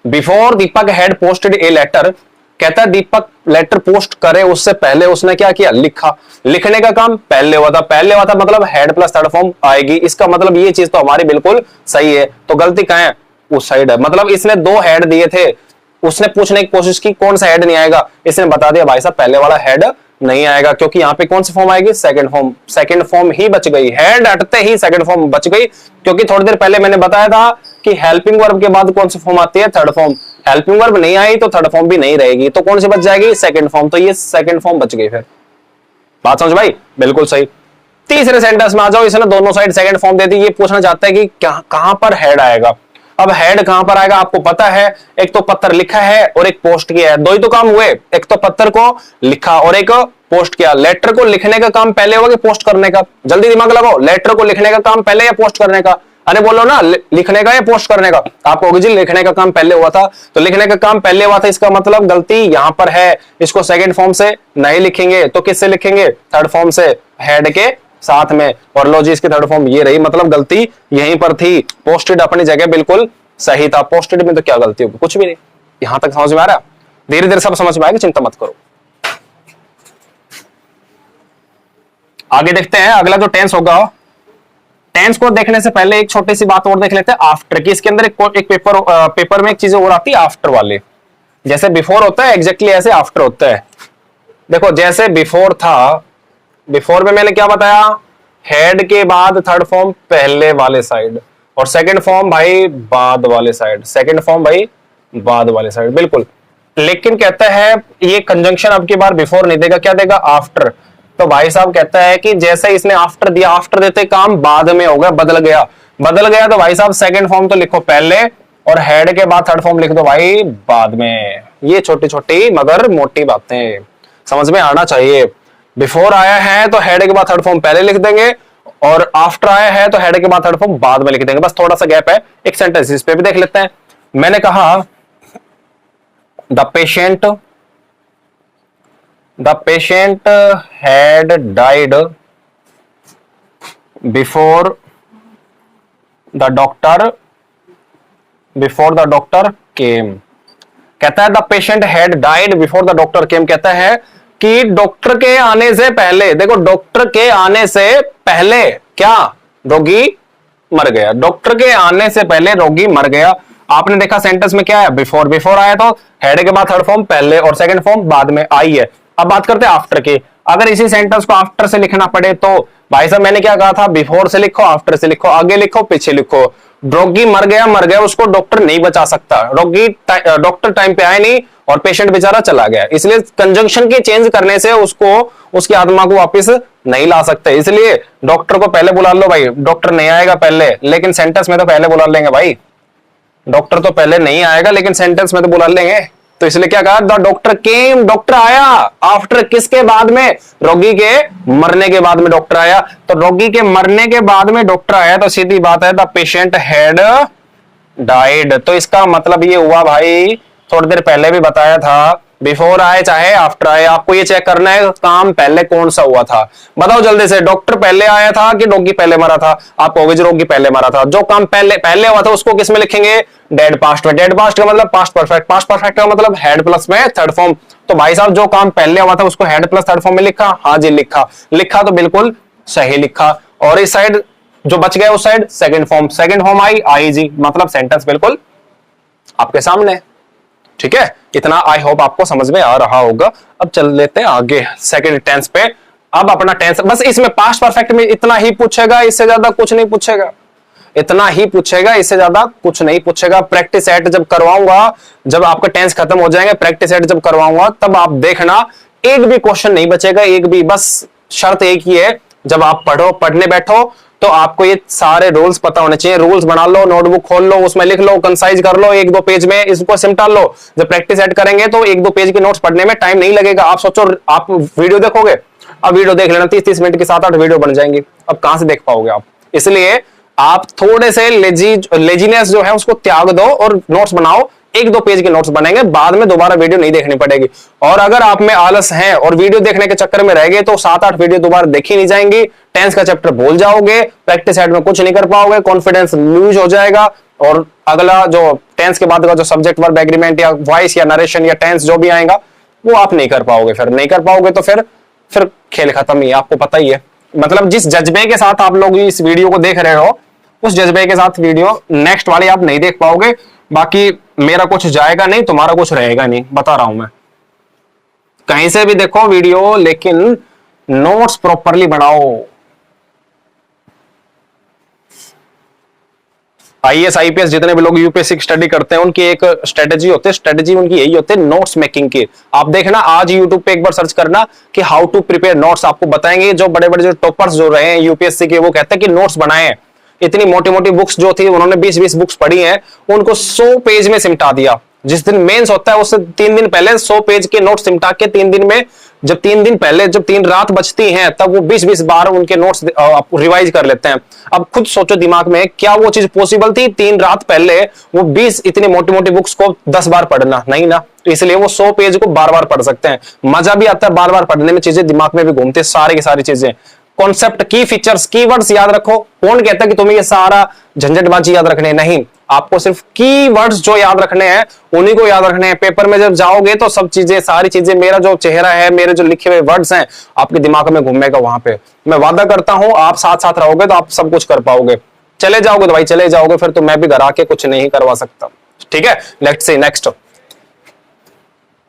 before Deepak had posted a letter, कहता है दीपक लेटर पोस्ट करे उससे पहले उसने क्या किया, लिखा। लिखने का काम पहले हुआ था, पहले हुआ था मतलब हेड प्लस थर्ड फॉर्म आएगी, इसका मतलब ये चीज तो हमारी बिल्कुल सही है। तो गलती कहां है, उस साइड है। मतलब इसने दो हेड दिए थे, उसने पूछने की कोशिश की कौन सा हेड नहीं आएगा, इसने बता दिया भाई साहब पहले वाला हेड नहीं आएगा, क्योंकि यहाँ पे कौन सी फॉर्म आएगी, सेकंड फॉर्म। सेकंड फॉर्म ही बच गई, हेड हटते ही सेकंड फॉर्म बच गई, क्योंकि थोड़ी देर पहले मैंने बताया था कि हेल्पिंग वर्ब के बाद कौन सी फॉर्म आती है, थर्ड फॉर्म। हेल्पिंग वर्ब नहीं आई तो थर्ड फॉर्म भी नहीं रहेगी, तो कौन सी बच जाएगी, सेकंड फॉर्म। तो ये सेकंड फॉर्म बच गई। फिर बात समझ भाई, बिल्कुल सही। तीसरे सेंटेंस में आ जाओ, इसने दोनों साइड सेकंड फॉर्म दे दी। ये पूछना चाहता है कि कहां पर हेड आएगा। अब हेड कहां पर आएगा आपको पता है, एक तो पत्र लिखा है और एक पोस्ट किया है, दो ही तो काम हुए, एक तो पत्र को लिखा और एक पोस्ट किया। लेटर को लिखने का काम पहले होगा कि पोस्ट करने का, जल्दी दिमाग लगाओ, लेटर को लिखने का काम पहले या पोस्ट करने का, अरे बोलो ना, लिखने का या पोस्ट करने का। आप कहोगे जी लिखने का काम पहले हुआ था, तो लिखने का काम पहले हुआ था, इसका मतलब गलती यहां पर है। इसको सेकंड फॉर्म से नहीं लिखेंगे तो किससे लिखेंगे, थर्ड फॉर्म से, हेड के साथ में। और लो जी इसकी थर्ड फॉर्म ये रही, मतलब गलती यहीं पर थी। पोस्टेड अपनी जगह बिल्कुल सही था, पोस्टेड में तो क्या गलती होगी, कुछ भी नहीं। यहां तक समझ में आ रहा है, धीरे धीरे सब समझ में आएगा, चिंता मत करो। आगे देखते हैं अगला जो टेंस होगा। टेंस को देखने से पहले एक छोटी सी बात और देख लेते हैं, आफ्टर की। इसके अंदर एक पेपर में एक चीज और आती है आफ्टर वाले। जैसे बिफोर होता है एग्जैक्टली ऐसे आफ्टर होता है। देखो जैसे बिफोर था, बिफोर में मैंने क्या बताया, हेड के बाद थर्ड फॉर्म पहले वाले साइड, और सेकंड फॉर्म भाई बाद वाले साइड, सेकंड फॉर्म भाई बाद वाले साइड, बिल्कुल। लेकिन कहता है ये कंजंक्शन अब की बार बिफोर नहीं देगा, क्या देगा, आफ्टर। तो भाई साहब कहता है कि जैसे इसने आफ्टर दिया, आफ्टर देते काम बाद में होगा, बदल गया, बदल गया, तो भाई साहब सेकंड फॉर्म तो लिखो पहले और हेड के बाद थर्ड फॉर्म लिख दो भाई बाद में। ये छोटी छोटी मगर मोटी बातें समझ में आना चाहिए। बिफोर आया है तो हेड के बाद थर्ड फॉर्म पहले लिख देंगे, और आफ्टर आया है तो हेड के बाद थर्ड फॉर्म बाद में लिख देंगे, बस थोड़ा सा गैप है। एक सेंटेंस इस पे भी देख लेते हैं। मैंने कहा the patient had died before the doctor केम। कहता है the patient had died before the doctor केम, कहता है कि डॉक्टर के आने से पहले, देखो डॉक्टर के आने से पहले क्या, रोगी मर गया। डॉक्टर के आने से पहले रोगी मर गया। आपने देखा सेंटेंस में क्या है, बिफोर, बिफोर आया तो हेड के बाद थर्ड फॉर्म पहले और सेकंड फॉर्म बाद में आई है। अब बात करते हैं आफ्टर की। अगर इसी सेंटेंस को आफ्टर से लिखना पड़े तो भाई साहब मैंने क्या कहा था, बिफोर से लिखो, आफ्टर से लिखो, आगे लिखो, पीछे लिखो। रोगी मर गया, उसको डॉक्टर नहीं बचा सकता, रोगी डॉक्टर टाइम पे आए नहीं और पेशेंट बेचारा चला गया, इसलिए कंजंक्शन के चेंज करने से उसको, उसकी आत्मा को वापस नहीं ला सकते। इसलिए डॉक्टर को पहले बुला लो भाई, डॉक्टर नहीं आएगा पहले, लेकिन सेंटेंस में तो पहले बुला लेंगे भाई। डॉक्टर तो पहले नहीं आएगा लेकिन सेंटेंस में तो बुला लेंगे, तो इसलिए क्या कहा, द डॉक्टर केम, डॉक्टर आया। आफ्टर किसके बाद में, रोगी के मरने के बाद में डॉक्टर आया। तो रोगी के मरने के बाद में डॉक्टर आया, तो सीधी बात है द पेशेंट हैड डाइड। तो इसका मतलब ये हुआ भाई, थोड़ी देर पहले भी बताया था, बिफोर आए चाहे आफ्टर आए, आपको ये चेक करना है काम पहले कौन सा हुआ था। बताओ जल्दी से, डॉक्टर पहले आया था कि रोगी पहले मरा था। आप कहोगे रोगी पहले मरा था। जो काम पहले हुआ था उसको किस में लिखेंगे, डेड पास्ट में। डेड पास्ट का मतलब पास्ट परफेक्ट, पास्ट परफेक्ट का मतलब हेड प्लस में थर्ड फॉर्म। तो भाई साहब जो काम पहले हुआ था उसको हेड प्लस थर्ड फॉर्म में लिखा, हाँ जी लिखा तो बिल्कुल सही लिखा। और इस साइड जो बच गया उस साइड सेकंड फॉर्म आई जी, मतलब सेंटेंस बिल्कुल आपके सामने। ठीक है, इतना आई होप आपको समझ में आ रहा होगा। अब चल लेते हैं आगे सेकंड टेंस पे। अब अपना टेंस बस इसमें पास्ट परफेक्ट में इतना ही पूछेगा, इससे ज्यादा कुछ नहीं पूछेगा, इतना ही पूछेगा, इससे ज्यादा कुछ नहीं पूछेगा। प्रैक्टिस सेट जब करवाऊंगा, जब आपका टेंस खत्म हो जाएंगे, प्रैक्टिस सेट जब करवाऊंगा तब आप देखना एक भी क्वेश्चन नहीं बचेगा, एक भी। बस शर्त एक ही है, जब आप पढ़ने बैठो तो आपको ये सारे रूल्स पता होने चाहिए। रूल्स बना लो, नोटबुक खोल लो, उसमें लिख लो, कंसाइज कर लो, एक दो पेज में इसको सिमटा लो। जब प्रैक्टिस ऐड करेंगे तो एक दो पेज के नोट्स पढ़ने में टाइम नहीं लगेगा। आप सोचो आप वीडियो देखोगे, अब वीडियो देख लेना, 30-30 मिनट की 7-8 वीडियो बन जाएंगी, अब कहां से देख पाओगे आप। इसलिए आप थोड़े से लेजीनेस जो है उसको त्याग दो और नोट्स बनाओ, एक दो पेज के नोट्स बनेंगे, बाद में दोबारा वीडियो नहीं देखनी पड़ेगी। और अगर आप में आलस है और वीडियो देखने के चक्कर में रह गए तो 7-8 वीडियो दोबारा देखी नहीं जाएंगी, टेंस का चैप्टर भूल जाओगे, प्रैक्टिस साइड में कुछ नहीं कर पाओगे, कॉन्फिडेंस लूज हो जाएगा, और अगला जो टेंस के बाद का जो सब्जेक्ट वर्ब एग्रीमेंट या वॉइस या नरेशन या टेंस जो भी आएगा वो आप नहीं कर पाओगे। फिर नहीं कर पाओगे तो फिर खेल खत्म ही, आपको पता ही है। मतलब जिस जज्बे के साथ आप लोग इस वीडियो को देख रहे हो, उस जज्बे के साथ वीडियो नेक्स्ट वाली आप नहीं देख पाओगे। बाकी मेरा कुछ जाएगा नहीं, तुम्हारा कुछ रहेगा नहीं, बता रहा हूं मैं। कहीं से भी देखो वीडियो, लेकिन नोट्स प्रॉपरली बनाओ। आईएएस आईपीएस जितने भी लोग यूपीएससी की स्टडी करते हैं उनकी एक स्ट्रेटेजी होती है, स्ट्रेटेजी उनकी यही होती है नोट्स मेकिंग की। आप देखना आज यूट्यूब पे एक बार सर्च करना कि हाउ टू प्रिपेयर नोट्स, आपको बताएंगे। जो बड़े बड़े जो टॉपर्स जो रहे हैं यूपीएससी के, वो कहते हैं कि नोट्स बनाए। इतनी मोटी मोटी बुक्स जो थी, उन्होंने 20-20 बुक्स पढ़ी हैं, उनको 100 पेज में सिमटा दिया। जिस दिन मेंस होता है उससे 3 दिन पहले 100 पेज के नोट्स सिमटा के 3 दिन में, जब 3 दिन पहले, जब 3 रात बचती हैं, तब वो 20-20 बार उनके नोट्स रिवाइज कर लेते हैं। अब खुद सोचो दिमाग में, क्या वो चीज पॉसिबल थी 3 रात पहले वो 20 इतनी मोटी मोटी बुक्स को 10 बार पढ़ना? नहीं ना। तो इसलिए वो 100 पेज को बार बार पढ़ सकते हैं। मजा भी आता है बार बार पढ़ने में, चीजें दिमाग में भी घूमती है, सारी की सारी चीजें। कॉन्सेप्ट, की फीचर्स, कीवर्ड्स याद रखो। कौन कहता है कि तुम्हें ये सारा झंझटबाजी याद रखने? नहीं, आपको सिर्फ कीवर्ड्स जो याद रखने हैं उन्हीं को याद रखने हैं। पेपर में जब जाओगे तो सब चीजें, सारी चीजें, मेरा जो चेहरा है, मेरे जो लिखे हुए वर्ड्स हैं, आपके दिमाग में घूमेगा वहां पे। मैं वादा करता हूं आप साथ साथ रहोगे तो आप सब कुछ कर पाओगे। चले जाओगे तो भाई चले जाओगे, फिर तो मैं भी घर आके कुछ नहीं करवा सकता। ठीक है, let's see next.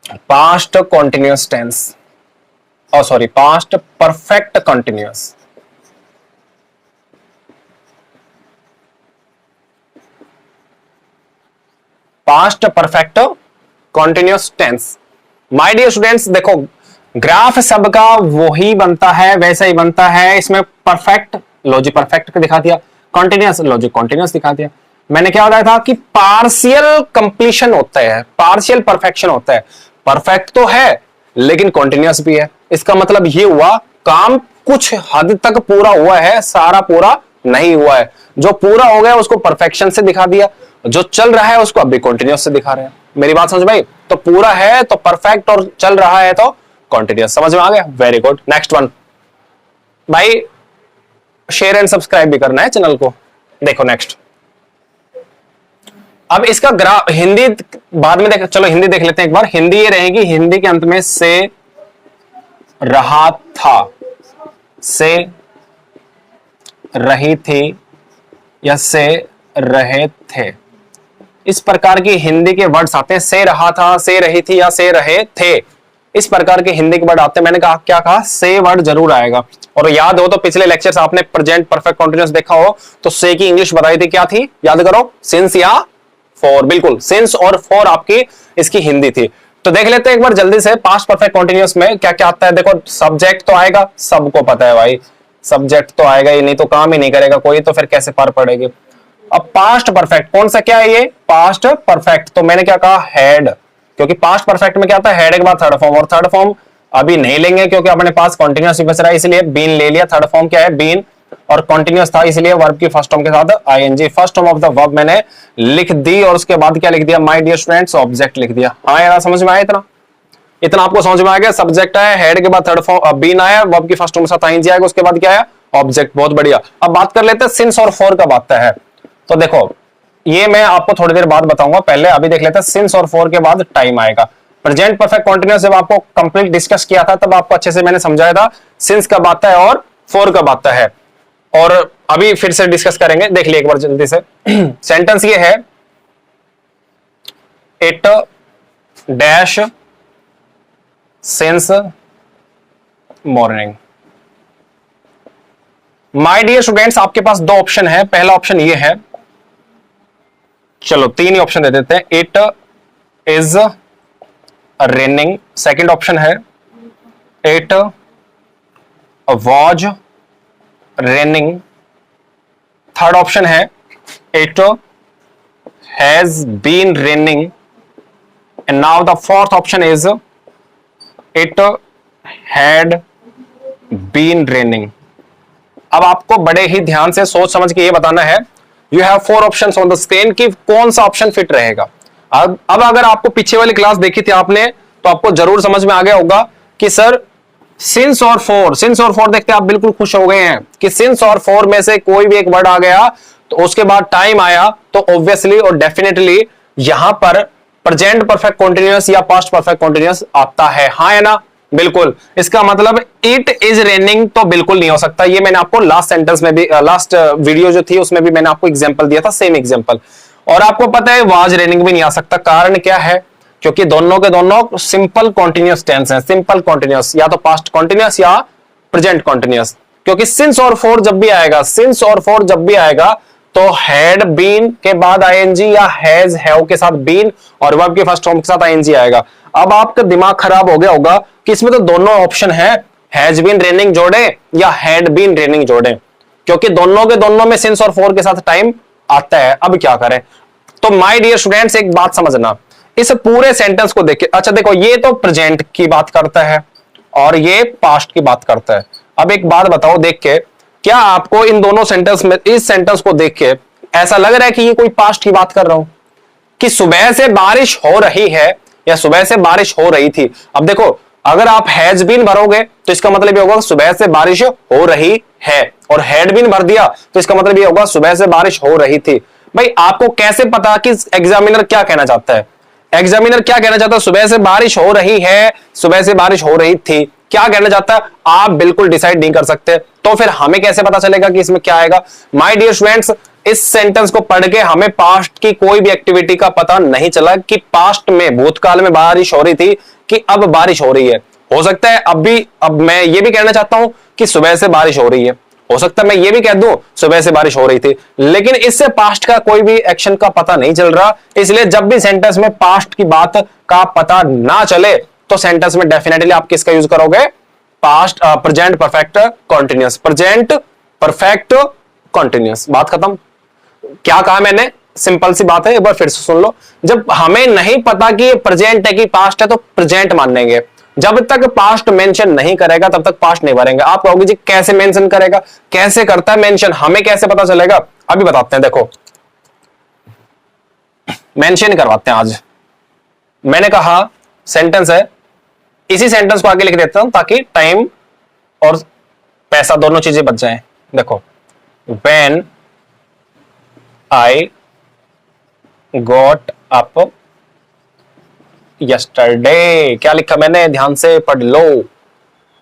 Past continuous tense, sorry, past perfect continuous. Past perfect continuous tense. My dear students, देखो ग्राफ सबका वही बनता है, वैसा ही बनता है। इसमें परफेक्ट लॉजिक परफेक्ट दिखा दिया, कॉन्टिन्यूअस लॉजिक कॉन्टिन्यूअस दिखा दिया। मैंने क्या बताया था कि पार्शियल कंप्लीशन होता है, पार्शियल परफेक्शन होता है। परफेक्ट तो है लेकिन कॉन्टिन्यूअस भी है। इसका मतलब ये हुआ काम कुछ हद तक पूरा हुआ है, सारा पूरा नहीं हुआ है। जो पूरा हो गया उसको परफेक्शन से दिखा दिया, जो चल रहा है उसको अभी कॉन्टिन्यूअस से दिखा रहे हैं। मेरी बात समझ भाई? तो पूरा है तो परफेक्ट और चल रहा है तो कॉन्टिन्यूअस। समझ में आ गया? Very good. नेक्स्ट वन भाई, शेयर एंड सब्सक्राइब भी करना है चैनल को। देखो नेक्स्ट, अब इसका ग्राफ हिंदी बाद में देख, चलो हिंदी देख लेते हैं एक बार। हिंदी ये रहेगी, हिंदी के अंत में से रहा था, से रही थी या से रहे थे, इस प्रकार की हिंदी के वर्ड्स आते हैं। से रहा था, से रही थी या से रहे थे, इस प्रकार के हिंदी के वर्ड आते हैं। मैंने कहा क्या कहा? से वर्ड जरूर आएगा। और याद हो तो पिछले लेक्चर्स आपने प्रेजेंट परफेक्ट कॉन्टिन्यूअस देखा हो तो से की इंग्लिश बताई थी, क्या थी? याद करो, सिंस या फॉर। बिल्कुल, सिंस और फॉर आपकी इसकी हिंदी थी। तो देख लेते हैं एक बार जल्दी से पास्ट परफेक्ट कॉन्टिन्यूअस में क्या क्या आता है। देखो सब्जेक्ट तो आएगा, सबको पता है भाई, सब्जेक्ट तो आएगा ही, नहीं तो काम ही नहीं करेगा कोई, तो फिर कैसे पार पड़ेगी। अब पास्ट परफेक्ट कौन सा क्या है? ये पास्ट परफेक्ट। तो मैंने क्या कहा? हैड, क्योंकि पास्ट परफेक्ट में क्या आता है? हैड के बाद थर्ड फॉर्म, और थर्ड फॉर्म अभी नहीं लेंगे क्योंकि अपने पास कॉन्टिन्यूअस बच रहा है, इसलिए बीन ले लिया। थर्ड फॉर्म क्या है? बीन, और कॉन्टिन्यूअस था इसलिए वर्ब की फर्स्ट फॉर्म के साथ ING. First form of the verb मैंने लिख दी और उसके बाद क्या लिख दिया? माय डियर स्टूडेंट्स, ऑब्जेक्ट लिख दिया। हाँ यार, समझ में आया? इतना इतना आपको समझ में आ गया? सब्जेक्ट है, हेड के बाद थर्ड फॉर्म बीन आया, वर्ब की फर्स्ट फॉर्म के साथ आईएनजी आएगा, उसके बाद क्या है? ऑब्जेक्ट। बहुत बढ़िया। अब बात कर लेते हैं सिंस और फॉर कब आता है। तो देखो ये मैं आपको थोड़ी देर बाद बताऊंगा, पहले अभी देख लेते हैं सिंस और फॉर के बाद टाइम आएगा। प्रेजेंट परफेक्ट कॉन्टिन्यूअस जब आपको कंप्लीट डिस्कस किया था तब आपको अच्छे से मैंने समझाया था सिंस कब आता है और फॉर कब आता है, और अभी फिर से डिस्कस करेंगे। देख लिया एक बार जल्दी से। सेंटेंस ये है, it dash since morning. My dear students, आपके पास दो ऑप्शन है। पहला ऑप्शन ये है, चलो 3 ही ऑप्शन दे देते हैं। It is raining. Second option है it was raining. Third option है it has been raining. And now the fourth option is it had been raining. अब आपको बड़े ही ध्यान से सोच समझ के ये बताना है, you have 4 options on the screen, कि कौन सा ऑप्शन फिट रहेगा। अब अगर आपको पीछे वाली क्लास देखी थी आपने तो आपको जरूर समझ में आ गया होगा कि सर सिंस और फोर देखते आप बिल्कुल खुश हो गए हैं कि सिंस और फोर में से कोई भी एक वर्ड आ गया तो उसके बाद टाइम आया तो ऑब्वियसली और डेफिनेटली यहां पर प्रेजेंट परफेक्ट कॉन्टिन्यूअस या पास्ट परफेक्ट कॉन्टिन्यूअस आता है, हाँ है ना, बिल्कुल। इसका मतलब इट इज रेनिंग तो बिल्कुल नहीं हो सकता। ये मैंने आपको लास्ट सेंटेंस में भी, लास्ट वीडियो जो थी उसमें भी मैंने आपको एग्जांपल दिया था, सेम एग्जांपल। और आपको पता है वाज रेनिंग भी नहीं आ सकता। कारण क्या है? क्योंकि दोनों के दोनों सिंपल कॉन्टिन्यूअस टेंस हैं, सिंपल कॉन्टिन्यूअस, या तो पास्ट कॉन्टिन्यूअस या प्रेजेंट कॉन्टिन्यूअस। क्योंकि सिंस और फोर जब भी आएगा, सिंस और फोर जब भी आएगा तो हैड बीन के बाद आईएनजी या हैज हैव के साथ बीन और वर्ब के फर्स्ट फॉर्म के साथ आईएनजी आएगा। अब आपका दिमाग खराब हो गया होगा कि इसमें तो दोनों ऑप्शन है, हैज बीन रेनिंग जोड़े या हैड बीन रेनिंग जोड़े, क्योंकि दोनों के दोनों में सिंस और फोर के साथ टाइम आता है। अब क्या करें? तो माय डियर स्टूडेंट्स एक बात समझना, इस पूरे सेंटेंस को देखिए। अच्छा देखो, ये तो प्रेजेंट की बात करता है और ये पास्ट की बात करता है। अब एक बात बताओ देख के, क्या आपको इन दोनों सेंटेंस में, इस सेंटेंस को देख के ऐसा लग रहा है कि ये कोई पास्ट की बात कर रहा हूं, कि सुबह से बारिश हो रही है या सुबह से बारिश हो रही थी? अब देखो, अगर आप हैज बीन भरोगे तो इसका मतलब ये होगा सुबह से बारिश हो रही है, और हैड बीन भर दिया तो इसका मतलब ये होगा सुबह से बारिश हो रही थी। भाई आपको कैसे पता कि एग्जामिनर क्या कहना चाहता है? एग्जामिनर क्या कहना चाहता है? सुबह से बारिश हो रही है, सुबह से बारिश हो रही थी, क्या कहना चाहता है आप बिल्कुल डिसाइड नहीं कर सकते। तो फिर हमें कैसे पता चलेगा कि इसमें क्या आएगा? माय डियर स्टूडेंट्स, इस सेंटेंस को पढ़ के हमें पास्ट की कोई भी एक्टिविटी का पता नहीं चला कि पास्ट में, भूतकाल में बारिश हो रही थी कि अब बारिश हो रही है। हो सकता है अब मैं ये भी कहना चाहता हूं कि सुबह से बारिश हो रही है, हो सकता है मैं ये भी कह दूं सुबह से बारिश हो रही थी, लेकिन इससे पास्ट का कोई भी एक्शन का पता नहीं चल रहा। इसलिए जब भी सेंटेंस में पास्ट की बात का पता ना चले तो सेंटेंस में डेफिनेटली आप किसका यूज करोगे? Past, present perfect continuous, present perfect continuous. बात खत्म। क्या कहा मैंने? सिंपल सी बात है, एक बार फिर से सुन लो। जब हमें नहीं पता कि प्रेजेंट है कि पास्ट है तो प्रेजेंट मान लेंगे। जब तक पास्ट मेंशन नहीं करेगा तब तक पास्ट नहीं भरेंगे। आप कहोगे जी कैसे मेंशन करेगा, कैसे करता है मेंशन, हमें कैसे पता चलेगा? अभी बताते हैं। देखो मेंशन करवाते हैं आज। मैंने कहा सेंटेंस है, इसी सेंटेंस को आगे लिख देता हूं ताकि टाइम और पैसा दोनों चीजें बच जाएं। देखो, when I got up yesterday, क्या लिखा मैंने? ध्यान से पढ़ लो।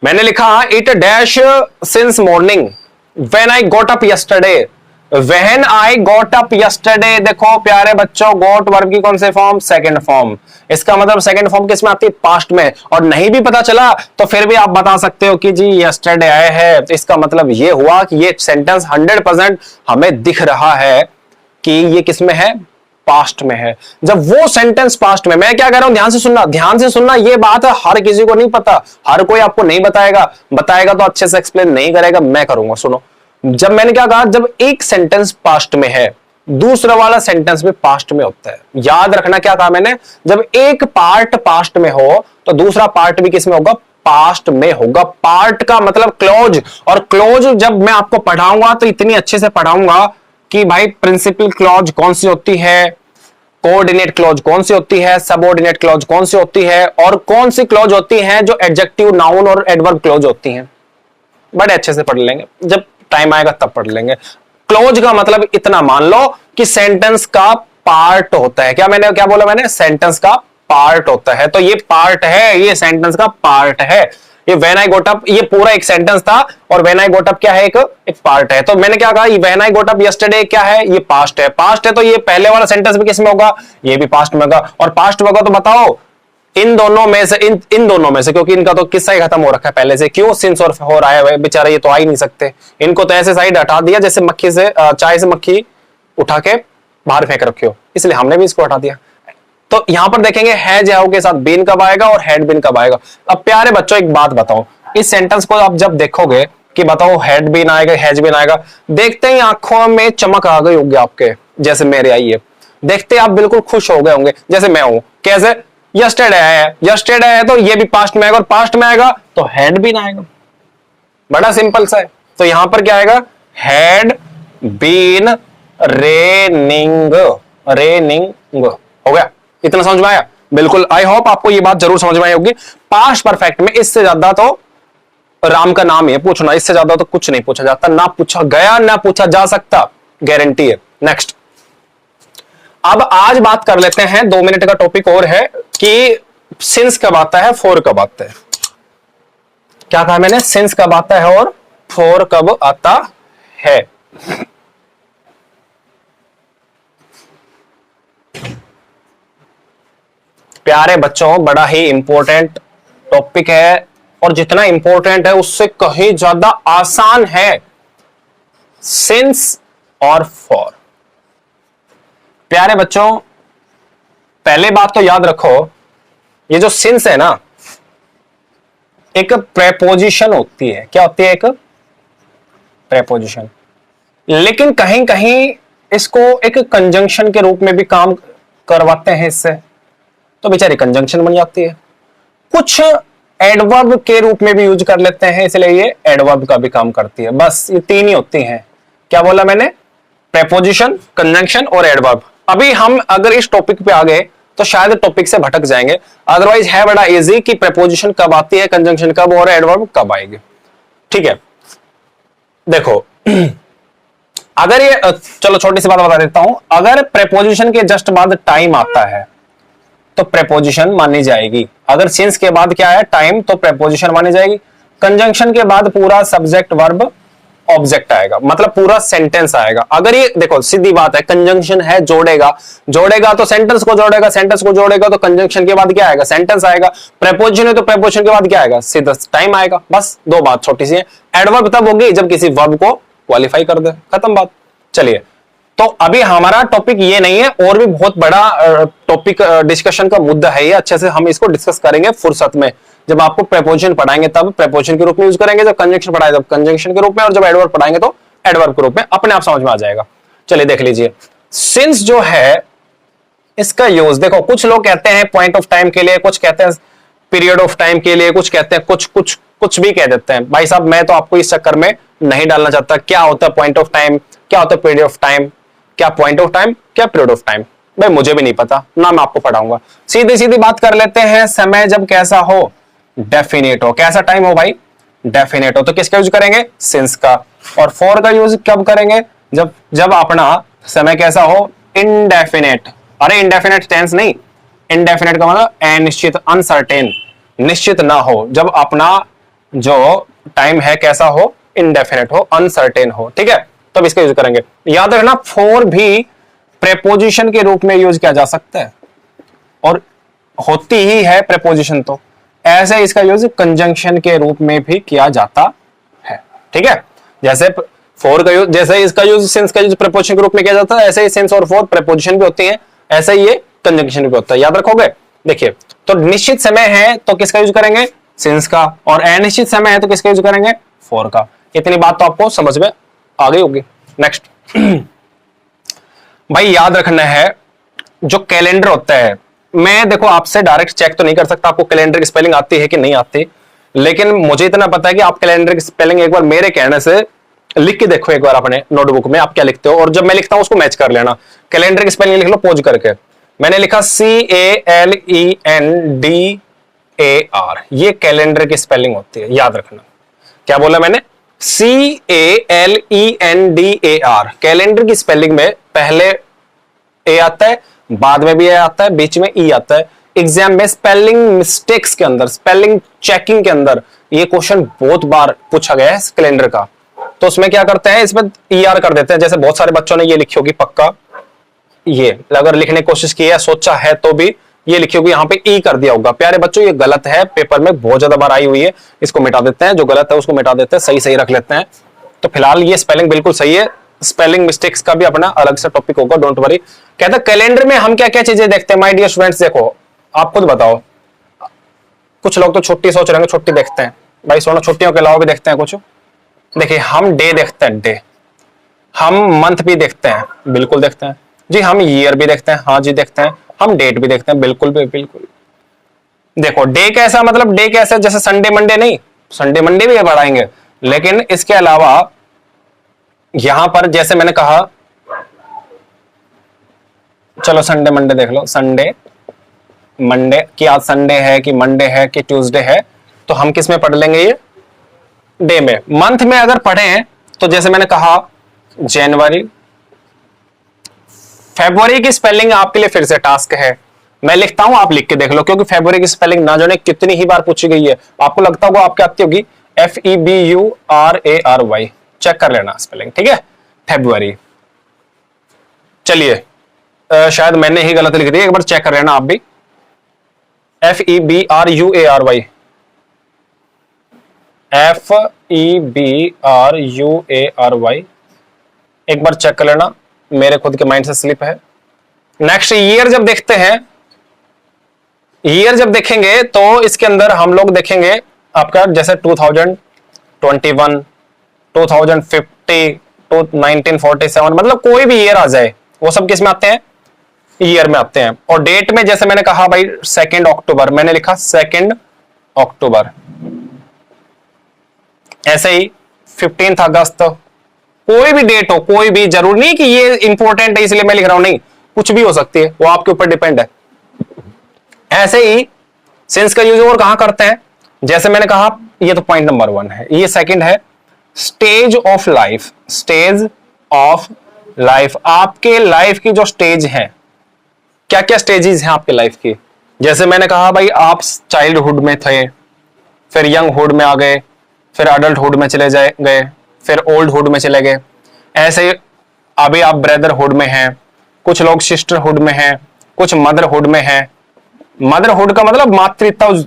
मैंने लिखा it dash since morning when I got up yesterday. When I got up yesterday, देखो प्यारे बच्चों, गॉट वर्ब की कौन से फॉर्म? Second form. इसका मतलब सेकंड फॉर्म किस में आती है? पास्ट में। और नहीं भी पता चला तो फिर भी आप बता सकते हो कि जी यस्टरडे आए हैं, तो इसका मतलब ये हुआ कि ये सेंटेंस 100% हमें दिख रहा है कि ये किस में है? पास्ट में है। जब वो सेंटेंस पास्ट में, मैं क्या कह रहा हूं, ध्यान से सुनना, ध्यान से सुनना। ये बात हर किसी को नहीं पता, हर कोई आपको नहीं बताएगा, बताएगा तो अच्छे से एक्सप्लेन नहीं करेगा, मैं करूंगा। सुनो, जब मैंने क्या कहा, जब एक सेंटेंस पास्ट में है दूसरा वाला सेंटेंस भी पास्ट में होता है। याद रखना क्या कहा मैंने? जब एक पार्ट पास्ट में हो तो दूसरा पार्ट भी किस में होगा? पास्ट में होगा। पार्ट का मतलब क्लोज, और क्लोज जब मैं आपको पढ़ाऊंगा तो इतनी अच्छे से पढ़ाऊंगा कि भाई प्रिंसिपल क्लॉज कौन सी होती है, कोऑर्डिनेट क्लॉज कौन सी होती है, सबऑर्डिनेट क्लॉज कौन सी होती है, और कौन सी क्लॉज होती है जो एडजेक्टिव, नाउन और एडवर्ब क्लॉज होती हैं। बड़े अच्छे से पढ़ लेंगे, जब टाइम आएगा तब पढ़ लेंगे। क्लॉज का मतलब इतना मान लो कि सेंटेंस का पार्ट होता है। क्या बोला मैंने? सेंटेंस का पार्ट होता है। तो ये पार्ट है, ये सेंटेंस का पार्ट है। ये व्हेन आई गॉट अप, ये पूरा एक सेंटेंस था, और व्हेन आई गॉट अप क्या है? एक पार्ट है। तो मैंने क्या कहा, when I got up yesterday क्या है? ये पास्ट है। पास्ट है तो ये पहले वाला सेंटेंस भी किस में होगा? ये भी पास्ट में होगा। और पास्ट में होगा तो बताओ इन दोनों में से, इन दोनों में से, क्योंकि इनका तो किस्सा ही खत्म हो रखा है पहले से। क्यों? सिंस और हो रहा है, बेचारा ये तो आ ही नहीं सकते। इनको तो ऐसे साइड हटा दिया जैसे मक्खी से, चाय से मक्खी उठा के बाहर फेंक रखे हो, इसलिए हमने भी इसको हटा दिया। तो यहां पर देखेंगे हैज हैव के साथ बीन कब आएगा और हैड बीन कब आएगा। अब प्यारे बच्चों एक बात बताओ, इस सेंटेंस को आप जब देखोगे कि बताओ हैड बीन आएगा, हैज बीन आएगा, देखते ही आंखों में चमक आ गई होगी आपके, जैसे मेरे आई है। देखते आप बिल्कुल खुश हो गए होंगे जैसे मैं हूं। कैसे? यस्टरडे है, यस्टरडे है तो ये भी पास्ट में आएगा, और पास्ट में आएगा तो हैड बीन आएगा। बड़ा सिंपल सा है। तो यहां पर क्या आएगा? हैड बीन रेनिंग, रेनिंग हो गया। इतना समझ में आया? बिल्कुल, आई होप आपको ये बात जरूर समझ में आई होगी। पास्ट परफेक्ट में इससे ज्यादा तो राम का नाम है पूछना, इससे ज्यादा तो कुछ नहीं पूछा जाता, ना पूछा गया ना पूछा जा सकता, गारंटी है। नेक्स्ट, अब आज बात कर लेते हैं, 2 मिनट का टॉपिक और है कि सिंस कब आता है, फोर कब आता है। क्या कहा मैंने? सिंस कब आता है और फोर कब आता है। प्यारे बच्चों, बड़ा ही इंपॉर्टेंट टॉपिक है, और जितना इंपॉर्टेंट है उससे कहीं ज्यादा आसान है सिंस और फॉर। प्यारे बच्चों, पहले बात तो याद रखो, ये जो सिंस है ना, एक प्रेपोजिशन होती है। क्या होती है? एक प्रेपोजिशन। लेकिन कहीं कहीं इसको एक कंजंक्शन के रूप में भी काम करवाते हैं इससे, तो बेचारी कंजंक्शन बन जाती है। कुछ एडवर्ब के रूप में भी यूज कर लेते हैं, इसलिए ये एडवर्ब का भी काम करती है। बस ये 3 ही होती हैं। क्या बोला मैंने? प्रेपोजिशन, कंजंक्शन और एडवर्ब। अभी हम अगर इस टॉपिक पे आ गए तो शायद टॉपिक से भटक जाएंगे, अदरवाइज है बड़ा इजी कि प्रेपोजिशन कब आती है, कंजंक्शन कब और एडवर्ब कब आएगी। ठीक है, देखो अगर ये, चलो छोटी सी बात बता देता हूं, अगर प्रेपोजिशन के जस्ट बाद टाइम आता है तो प्रेपोजिशन मानी जाएगी। अगर सिंस के बाद क्या है? टाइम, तो प्रेपोजिशन मानी जाएगी। कंजंक्शन के बाद पूरा सब्जेक्ट वर्ब ऑब्जेक्ट आएगा, मतलब पूरा सेंटेंस आएगा। अगर ये देखो सीधी बात है, कंजंक्शन है जोड़ेगा, जोड़ेगा तो सेंटेंस को जोड़ेगा, सेंटेंस को जोड़ेगा तो कंजंक्शन के बाद क्या आएगा? सेंटेंस आएगा। प्रेपोजिशन है तो प्रेपोजिशन के बाद क्या आएगा? सीधा टाइम आएगा। बस 2 बात छोटी सी है। एडवर्ब तब होगी जब किसी वर्ब को क्वालिफाई कर दे, खत्म बात। चलिए, तो अभी हमारा टॉपिक ये नहीं है, और भी बहुत बड़ा टॉपिक डिस्कशन का मुद्दा है ये। अच्छे से हम इसको डिस्कस करेंगे फुर्सत में, जब आपको प्रेपोजिशन पढ़ाएंगे तब प्रेपोजिशन के रूप में यूज करेंगे, जब कंजंक्शन पढ़ाएंगे तब कंजंक्शन के रूप में, और जब एडवर्ब पढ़ाएंगे तो एडवर्ब के रूप में। अपने आप समझ में आ जाएगा। चलिए देख लीजिए, सिंस जो है इसका यूज देखो, कुछ लोग कहते हैं पॉइंट ऑफ टाइम के लिए, कुछ कहते हैं पीरियड ऑफ टाइम के लिए, कुछ कहते हैं कुछ भी कह देते हैं। भाई साहब, मैं तो आपको इस चक्कर में नहीं डालना चाहता। क्या होता है पॉइंट ऑफ टाइम, क्या होता है पीरियड ऑफ टाइम, क्या पॉइंट ऑफ टाइम, क्या पीरियड ऑफ टाइम, भाई मुझे भी नहीं पता ना, मैं आपको पढ़ाऊंगा। सीधी सीधी बात कर लेते हैं, समय जब कैसा हो? डेफिनेट हो। कैसा टाइम हो भाई? डेफिनेट हो। तो किसका यूज करेंगे? सिंस का। और फॉर का यूज कब करेंगे? जब अपना समय कैसा हो? इनडेफिनेट। अरे इनडेफिनेट टेंस नहीं, इनडेफिनेट का मतलब अनिश्चित, अनसर्टेन, निश्चित ना हो। जब अपना जो टाइम है कैसा हो? इनडेफिनेट हो, अनसर्टेन हो। ठीक है, तब इसका यूज करेंगे। याद रखना, फॉर भी प्रेपोजिशन के रूप में यूज किया जा सकता है, और होती ही है प्रेपोजिशन, तो ऐसे इसका यूज कंजंक्शन के रूप में भी किया जाता है। ठीक है, जैसे फॉर का यूज, जैसे इसका यूज सिंस का यूज प्रेपोजिशन के रूप में किया जाता है, ऐसे ही सिंस और फॉर प्रेपोजिशन भी होती है, ऐसे ही ये कंजंक्शन भी होता है। याद रखोगे? देखिए, तो निश्चित समय है तो किसका यूज करेंगे? सिंस का। और अनिश्चित समय है तो किसका यूज करेंगे? फॉर का। इतनी बात तो आपको समझ में आ गई होगी। नेक्स्ट भाई याद रखना है, जो कैलेंडर होता है, मैं देखो आपसे डायरेक्ट चेक तो नहीं कर सकता आपको कैलेंडर की स्पेलिंग आती है कि नहीं आती, लेकिन मुझे इतना पता है कि आप कैलेंडर की स्पेलिंग एक बार मेरे कहने से लिख के देखो एक बार अपने नोटबुक में, आप क्या लिखते हो, और जब मैं लिखता हूं उसको मैच कर लेना। कैलेंडर की स्पेलिंग लिख लो पॉज करके। मैंने लिखा CALENDAR, ये कैलेंडर की स्पेलिंग होती है, याद रखना। क्या बोला मैंने? CALENDAR। कैलेंडर की स्पेलिंग में पहले ए आता है, बाद में भी ए आता है, बीच में ई आता है। एग्जाम में स्पेलिंग मिस्टेक्स के अंदर, स्पेलिंग चेकिंग के अंदर ये क्वेश्चन बहुत बार पूछा गया है कैलेंडर का, तो उसमें क्या करते हैं, इसमें ER कर देते हैं। जैसे बहुत सारे बच्चों ने ये लिखी होगी पक्का, ये अगर लिखने की कोशिश की है, सोचा है, तो भी ये लिखी होगी यहाँ पे ई कर दिया होगा। प्यारे बच्चों, ये गलत है, पेपर में बहुत ज्यादा बार आई हुई है, इसको मिटा देते हैं, जो गलत है उसको मिटा देते हैं, सही सही रख लेते हैं। तो फिलहाल ये स्पेलिंग बिल्कुल सही है। स्पेलिंग मिस्टेक्स का भी अपना अलग से टॉपिक होगा, डोंट वरी। कहता है कैलेंडर में हम क्या क्या चीजें देखते हैं माय डियर स्टूडेंट्स? देखो आप खुद बताओ। कुछ लोग तो छुट्टी सोच रहे हैं, छुट्टी देखते हैं, भाई सोना छुट्टियों के अलावा भी देखते हैं कुछ। देखिए, हम डे देखते हैं, डे। हम मंथ भी देखते हैं, बिल्कुल देखते हैं जी। हम ईयर भी देखते हैं, हाँ जी देखते हैं। हम डेट भी देखते हैं, बिल्कुल बिल्कुल। देखो डे कैसा, मतलब डे कैसा, जैसे संडे मंडे नहीं, संडे मंडे भी पढ़ाएंगे, लेकिन इसके अलावा यहां पर जैसे मैंने कहा, चलो संडे मंडे देख लो, संडे मंडे कि आज संडे है कि मंडे है कि ट्यूसडे है, तो हम किस में पढ़ लेंगे? ये डे में। मंथ में अगर पढ़े तो जैसे मैंने कहा जनवरी, फरवरी की स्पेलिंग आपके लिए फिर से टास्क है, मैं लिखता हूं आप लिख के देख लो, क्योंकि फरवरी की स्पेलिंग ना जाने कितनी ही बार पूछी गई है, आपको लगता होगा आपके आती होगी FEBURARY, चेक कर लेना स्पेलिंग, ठीक है? फरवरी। चलिए शायद मैंने ही गलत लिख दी, एक बार चेक कर लेना आप भी। FEBRUARY, FEBRUARY, एक बार चेक कर लेना, मेरे खुद के माइंड से स्लिप है। नेक्स्ट ईयर जब देखते हैं, ईयर जब देखेंगे तो इसके अंदर हम लोग देखेंगे आपका जैसे 2021, 2050 टू 1947, मतलब कोई भी ईयर आ जाए वो सब किस में आते हैं? ईयर में आते हैं। और डेट में जैसे मैंने कहा भाई 2 अक्टूबर, मैंने लिखा 2 अक्टूबर। ऐसे ही 15 अगस्त, कोई भी डेट हो, कोई भी, जरूरी नहीं कि ये इंपॉर्टेंट है इसलिए मैं लिख रहा हूं, नहीं, कुछ भी हो सकती है, वो आपके ऊपर डिपेंड है। ऐसे ही सिंस का यूज और कहां करते हैं? जैसे मैंने कहा ये तो पॉइंट नंबर 1 है, ये सेकंड है stage of life. Stage of life, आपके लाइफ की जो स्टेज है, क्या क्या स्टेजेस हैं आपके लाइफ की? जैसे मैंने कहा भाई आप चाइल्डहुड में थे, फिर यंगहुड में आ गए, फिर अडल्टहुड में चले गए, फिर ओल्डहुड में चले गए। ऐसे अभी आप ब्रदरहुड में हैं, कुछ लोग सिस्टरहुड में हैं, कुछ मदरहुड में हैं। मदरहुड का मतलब मातृत्व,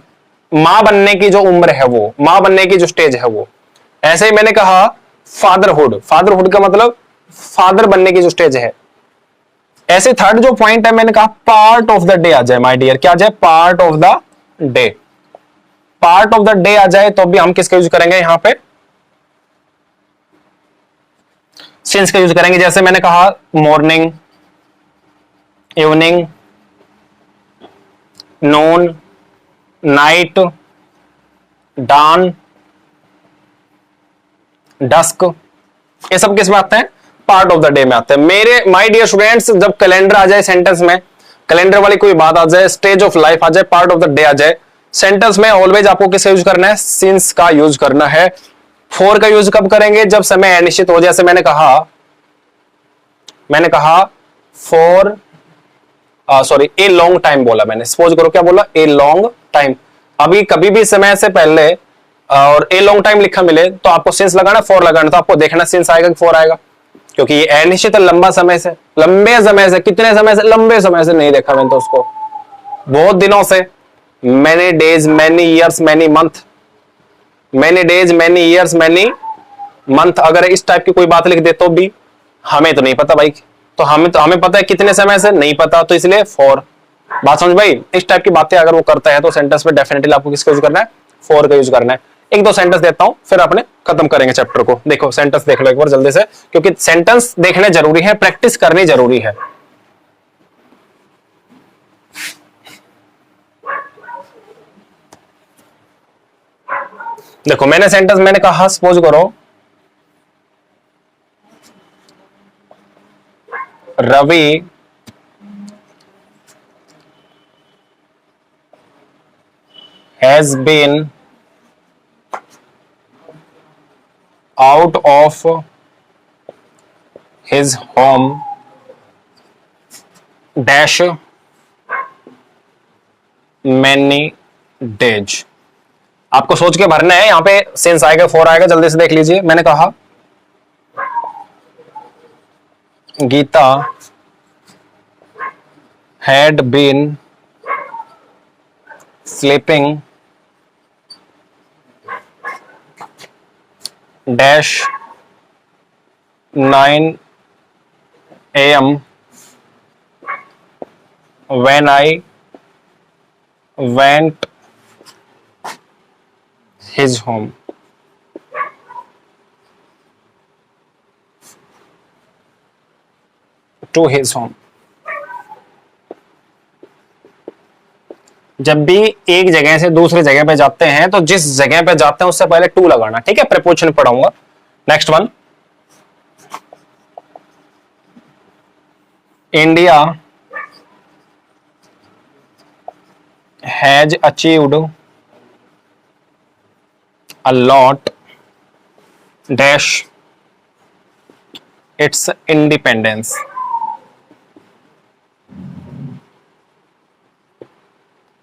मां बनने की जो उम्र है वो, मां बनने की जो स्टेज है वो। ऐसे ही मैंने कहा फादरहुड, फादरहुड का मतलब फादर बनने की जो स्टेज है। ऐसे थर्ड जो पॉइंट है मैंने कहा पार्ट ऑफ द डे आ जाए माय डियर, क्या आ जाए? Part of the day. Part of the day आ जाए तो भी हम किसका यूज करेंगे यहां पे? सिंस का यूज करेंगे। जैसे मैंने कहा मॉर्निंग, इवनिंग, नून, नाइट, डान, डस्क, ये सब किस में आते हैं? पार्ट ऑफ द डे में आते हैं। मेरे माय डियर स्टूडेंट्स, जब कैलेंडर आ जाए सेंटेंस में, कैलेंडर वाली कोई बात आ जाए, स्टेज ऑफ लाइफ आ जाए, पार्ट ऑफ द डे आ जाए, सेंटेंस में ऑलवेज आपको किसका यूज करना है? सिंस का यूज करना है। फॉर का यूज कब करेंगे? जब समय अनिश्चित हो। जैसे मैंने कहा for sorry a long time बोला मैंने, सपोज करो क्या बोला? A long time. अभी कभी भी समय से पहले और ए लॉन्ग टाइम लिखा मिले तो आपको सिंस लगाना, फॉर लगाना, तो आपको देखना सिंस आएगा कि फॉर आएगा, क्योंकि ये अनिश्चित लंबा समय से, लंबे समय से, कितने समय से? लंबे समय से नहीं देखा मैंने तो उसको, बहुत दिनों से। Many days, many years, many month, many days, many years, many month. अगर इस टाइप की कोई बात लिख दे तो भी हमें तो नहीं पता भाई, तो हमें पता है कितने समय से, नहीं पता, तो इसलिए फॉर। बात समझ भाई? इस टाइप की बातें अगर वो करता है तो सेंटेंस में डेफिनेटली आपको किसका यूज करना है? फॉर का यूज करना है। एक दो सेंटेंस देता हूं फिर अपने खत्म करेंगे चैप्टर को। देखो सेंटेंस देख लो एक बार जल्दी से, क्योंकि सेंटेंस देखने जरूरी है, प्रैक्टिस करनी जरूरी है। देखो मैंने सेंटेंस मैंने कहा, सपोज करो Ravi has been out of his home dash many days। आपको सोच के भरना है, यहां पे सिंस आएगा, फॉर आएगा, जल्दी से देख लीजिए। मैंने कहा Gita had been sleeping dash 9 a.m. when I went his home। to his home। जब भी एक जगह से दूसरी जगह पे जाते हैं तो जिस जगह पे जाते हैं उससे पहले टू लगाना, ठीक है? प्रीपोजिशन पढ़ाऊंगा। Next one, India has achieved a lot dash it's independence.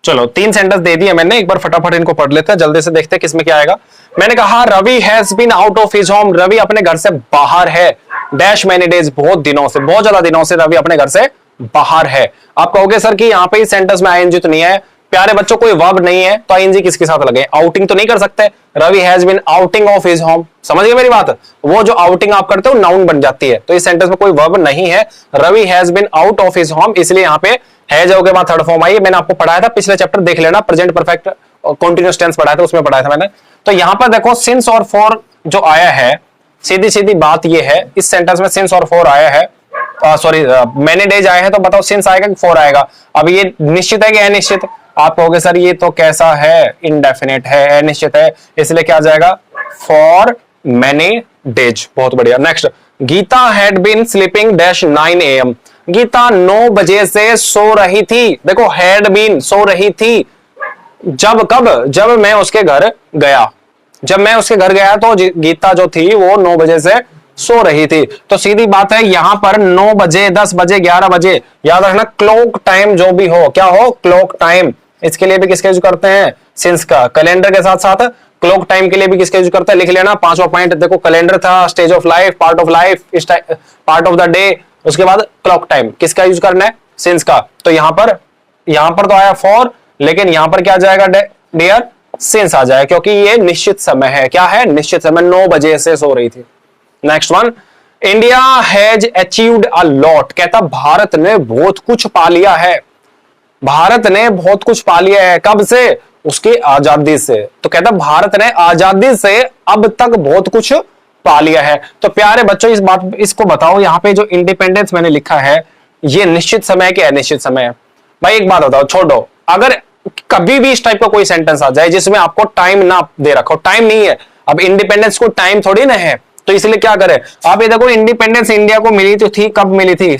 चलो 3 सेंटेंस दे दिए मैंने, एक बार फटाफट इनको पढ़ लेते हैं, जल्दी से देखते हैं किसमें क्या आएगा। मैंने कहा Ravi has been out of his home, Ravi अपने घर से बाहर है, डैश मैनी डेज, बहुत दिनों से, बहुत ज्यादा दिनों से रवि अपने घर से बाहर है। आप कहोगे सर कि यहां पे इस सेंटेंस में आईएनजी तो नहीं है। प्यारे बच्चों, कोई वर्ब नहीं है तो आईएनजी किसके साथ लगे? आउटिंग तो नहीं कर सकते। Ravi has been outing of his home, समझ गए मेरी बात? वो जो आउटिंग आप करते हो नाउन बन जाती है, तो इस सेंटेंस में कोई वर्ब नहीं है। Ravi has been out of his home, इसलिए यहां पे हैज के बाद थर्ड फॉर्म आई। मैंने आपको पढ़ाया था पिछले चैप्टर, देख लेना, प्रेजेंट परफेक्ट कंटीन्यूअस टेंस पढ़ाया था, उसमें पढ़ाया था मैंने। तो यहां पर देखो सिंस और फॉर जो आया है, सीधी सीधी बात ये है, इस सेंटेंस में सिंस और फॉर आया है, सॉरी मैनी डेज आए हैं, तो बताओ सिंस आएगा कि फॉर आएगा? अब ये निश्चित है कि अनिश्चित? आप कहोगे सर ये तो कैसा है, इनडेफिनेट है, अनिश्चित है, इसलिए क्या आ जाएगा? For many days. बहुत बढ़िया। Next, Geeta had been sleeping dash 9 AM, Geeta 9 बजे से सो रही थी। देखो हैड बीन, सो रही थी, जब कब? जब मैं उसके घर गया। जब मैं उसके घर गया तो गीता जो थी वो 9 बजे से सो रही थी। तो सीधी बात है यहां पर 9 बजे, 10 बजे, 11 बजे, याद रखना क्लॉक टाइम जो भी हो, क्या हो? Clock time. इसके लिए भी किसका यूज करते हैं? सिंस का। कैलेंडर के साथ साथ क्लॉक टाइम के लिए भी किसका यूज करते हैं? लिख लेना 5वां पॉइंट। देखो कैलेंडर था, stage of life, part of life, part of the day, उसके बाद क्लॉक टाइम, किसका यूज करना है? सिंस का। तो यहां पर तो आया फॉर, लेकिन यहां पर क्या आ जाएगा डियर? सिंस आ जाएगा, क्योंकि ये निश्चित समय है। क्या है? निश्चित समय। 9 बजे से सो रही थी। Next one, India has achieved a lot, कहता भारत ने बहुत कुछ पा लिया है। भारत ने बहुत कुछ पा लिया है, कब से? उसकी आजादी से। तो कहता भारत ने आजादी से अब तक बहुत कुछ पा लिया है। तो प्यारे बच्चों इसको बताओ, यहां पे जो इंडिपेंडेंस मैंने लिखा है ये निश्चित समय के अनिश्चित समय है? भाई एक बात बताओ, छोड़ो, अगर कभी भी इस टाइप का कोई सेंटेंस आ जाए जिसमें आपको टाइम ना दे रखो, टाइम नहीं है, अब इंडिपेंडेंस को टाइम थोड़ी ना है, तो इसलिए क्या करें? आप ये देखो इंडिपेंडेंस इंडिया को मिली तो थी, कब मिली थी?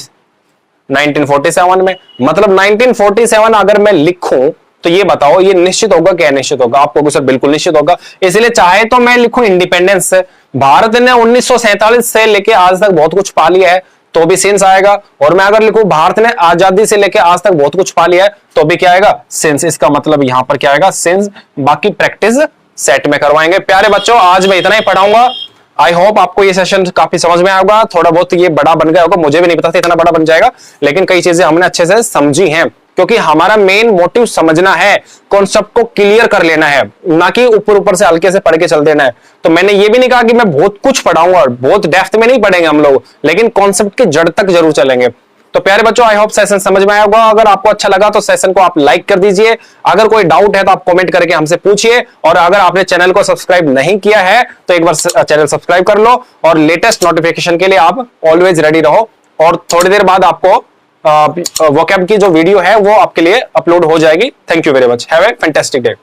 1947 में। मतलब 1947 अगर मैं लिखूं तो ये बताओ ये निश्चित होगा कि अनिश्चित होगा? आपको सर बिल्कुल निश्चित होगा। इसलिए चाहे तो मैं लिखूं इंडिपेंडेंस से, भारत ने 1947 से लेके आज तक बहुत कुछ पा लिया है, तो भी सिंस आएगा। और मैं अगर लिखूं भारत ने आजादी से लेके आज तक बहुत कुछ पा लिया है, तो भी क्या आएगा? सिंस। इसका मतलब यहां पर क्या आएगा? सिंस। बाकी प्रैक्टिस सेट में करवाएंगे। प्यारे बच्चों आज मैं इतना ही पढ़ाऊंगा। आई होप आपको ये सेशन काफी समझ में आएगा। थोड़ा बहुत ये बड़ा बन गया होगा, मुझे भी नहीं पता था इतना बड़ा बन जाएगा, लेकिन कई चीजें हमने अच्छे से समझी हैं, क्योंकि हमारा मेन मोटिव समझना है, कॉन्सेप्ट को क्लियर कर लेना है, ना कि ऊपर ऊपर से हल्के से पढ़ के चल देना है। तो मैंने ये भी नहीं कहा कि मैं बहुत कुछ पढ़ाऊंगा, बहुत डेप्थ में नहीं पढ़ेंगे हम लोग, लेकिन कॉन्सेप्ट की जड़ तक जरूर चलेंगे। तो प्यारे बच्चों आई होप सेशन समझ में आया होगा। अगर आपको अच्छा लगा तो सेशन को आप लाइक कर दीजिए। अगर कोई डाउट है तो आप कमेंट करके हमसे पूछिए। और अगर आपने चैनल को सब्सक्राइब नहीं किया है तो एक बार चैनल सब्सक्राइब कर लो, और लेटेस्ट नोटिफिकेशन के लिए आप ऑलवेज रेडी रहो। और थोड़ी देर बाद आपको वोकैब की जो वीडियो है वो आपके लिए अपलोड हो जाएगी। Thank you very much. Have a fantastic day.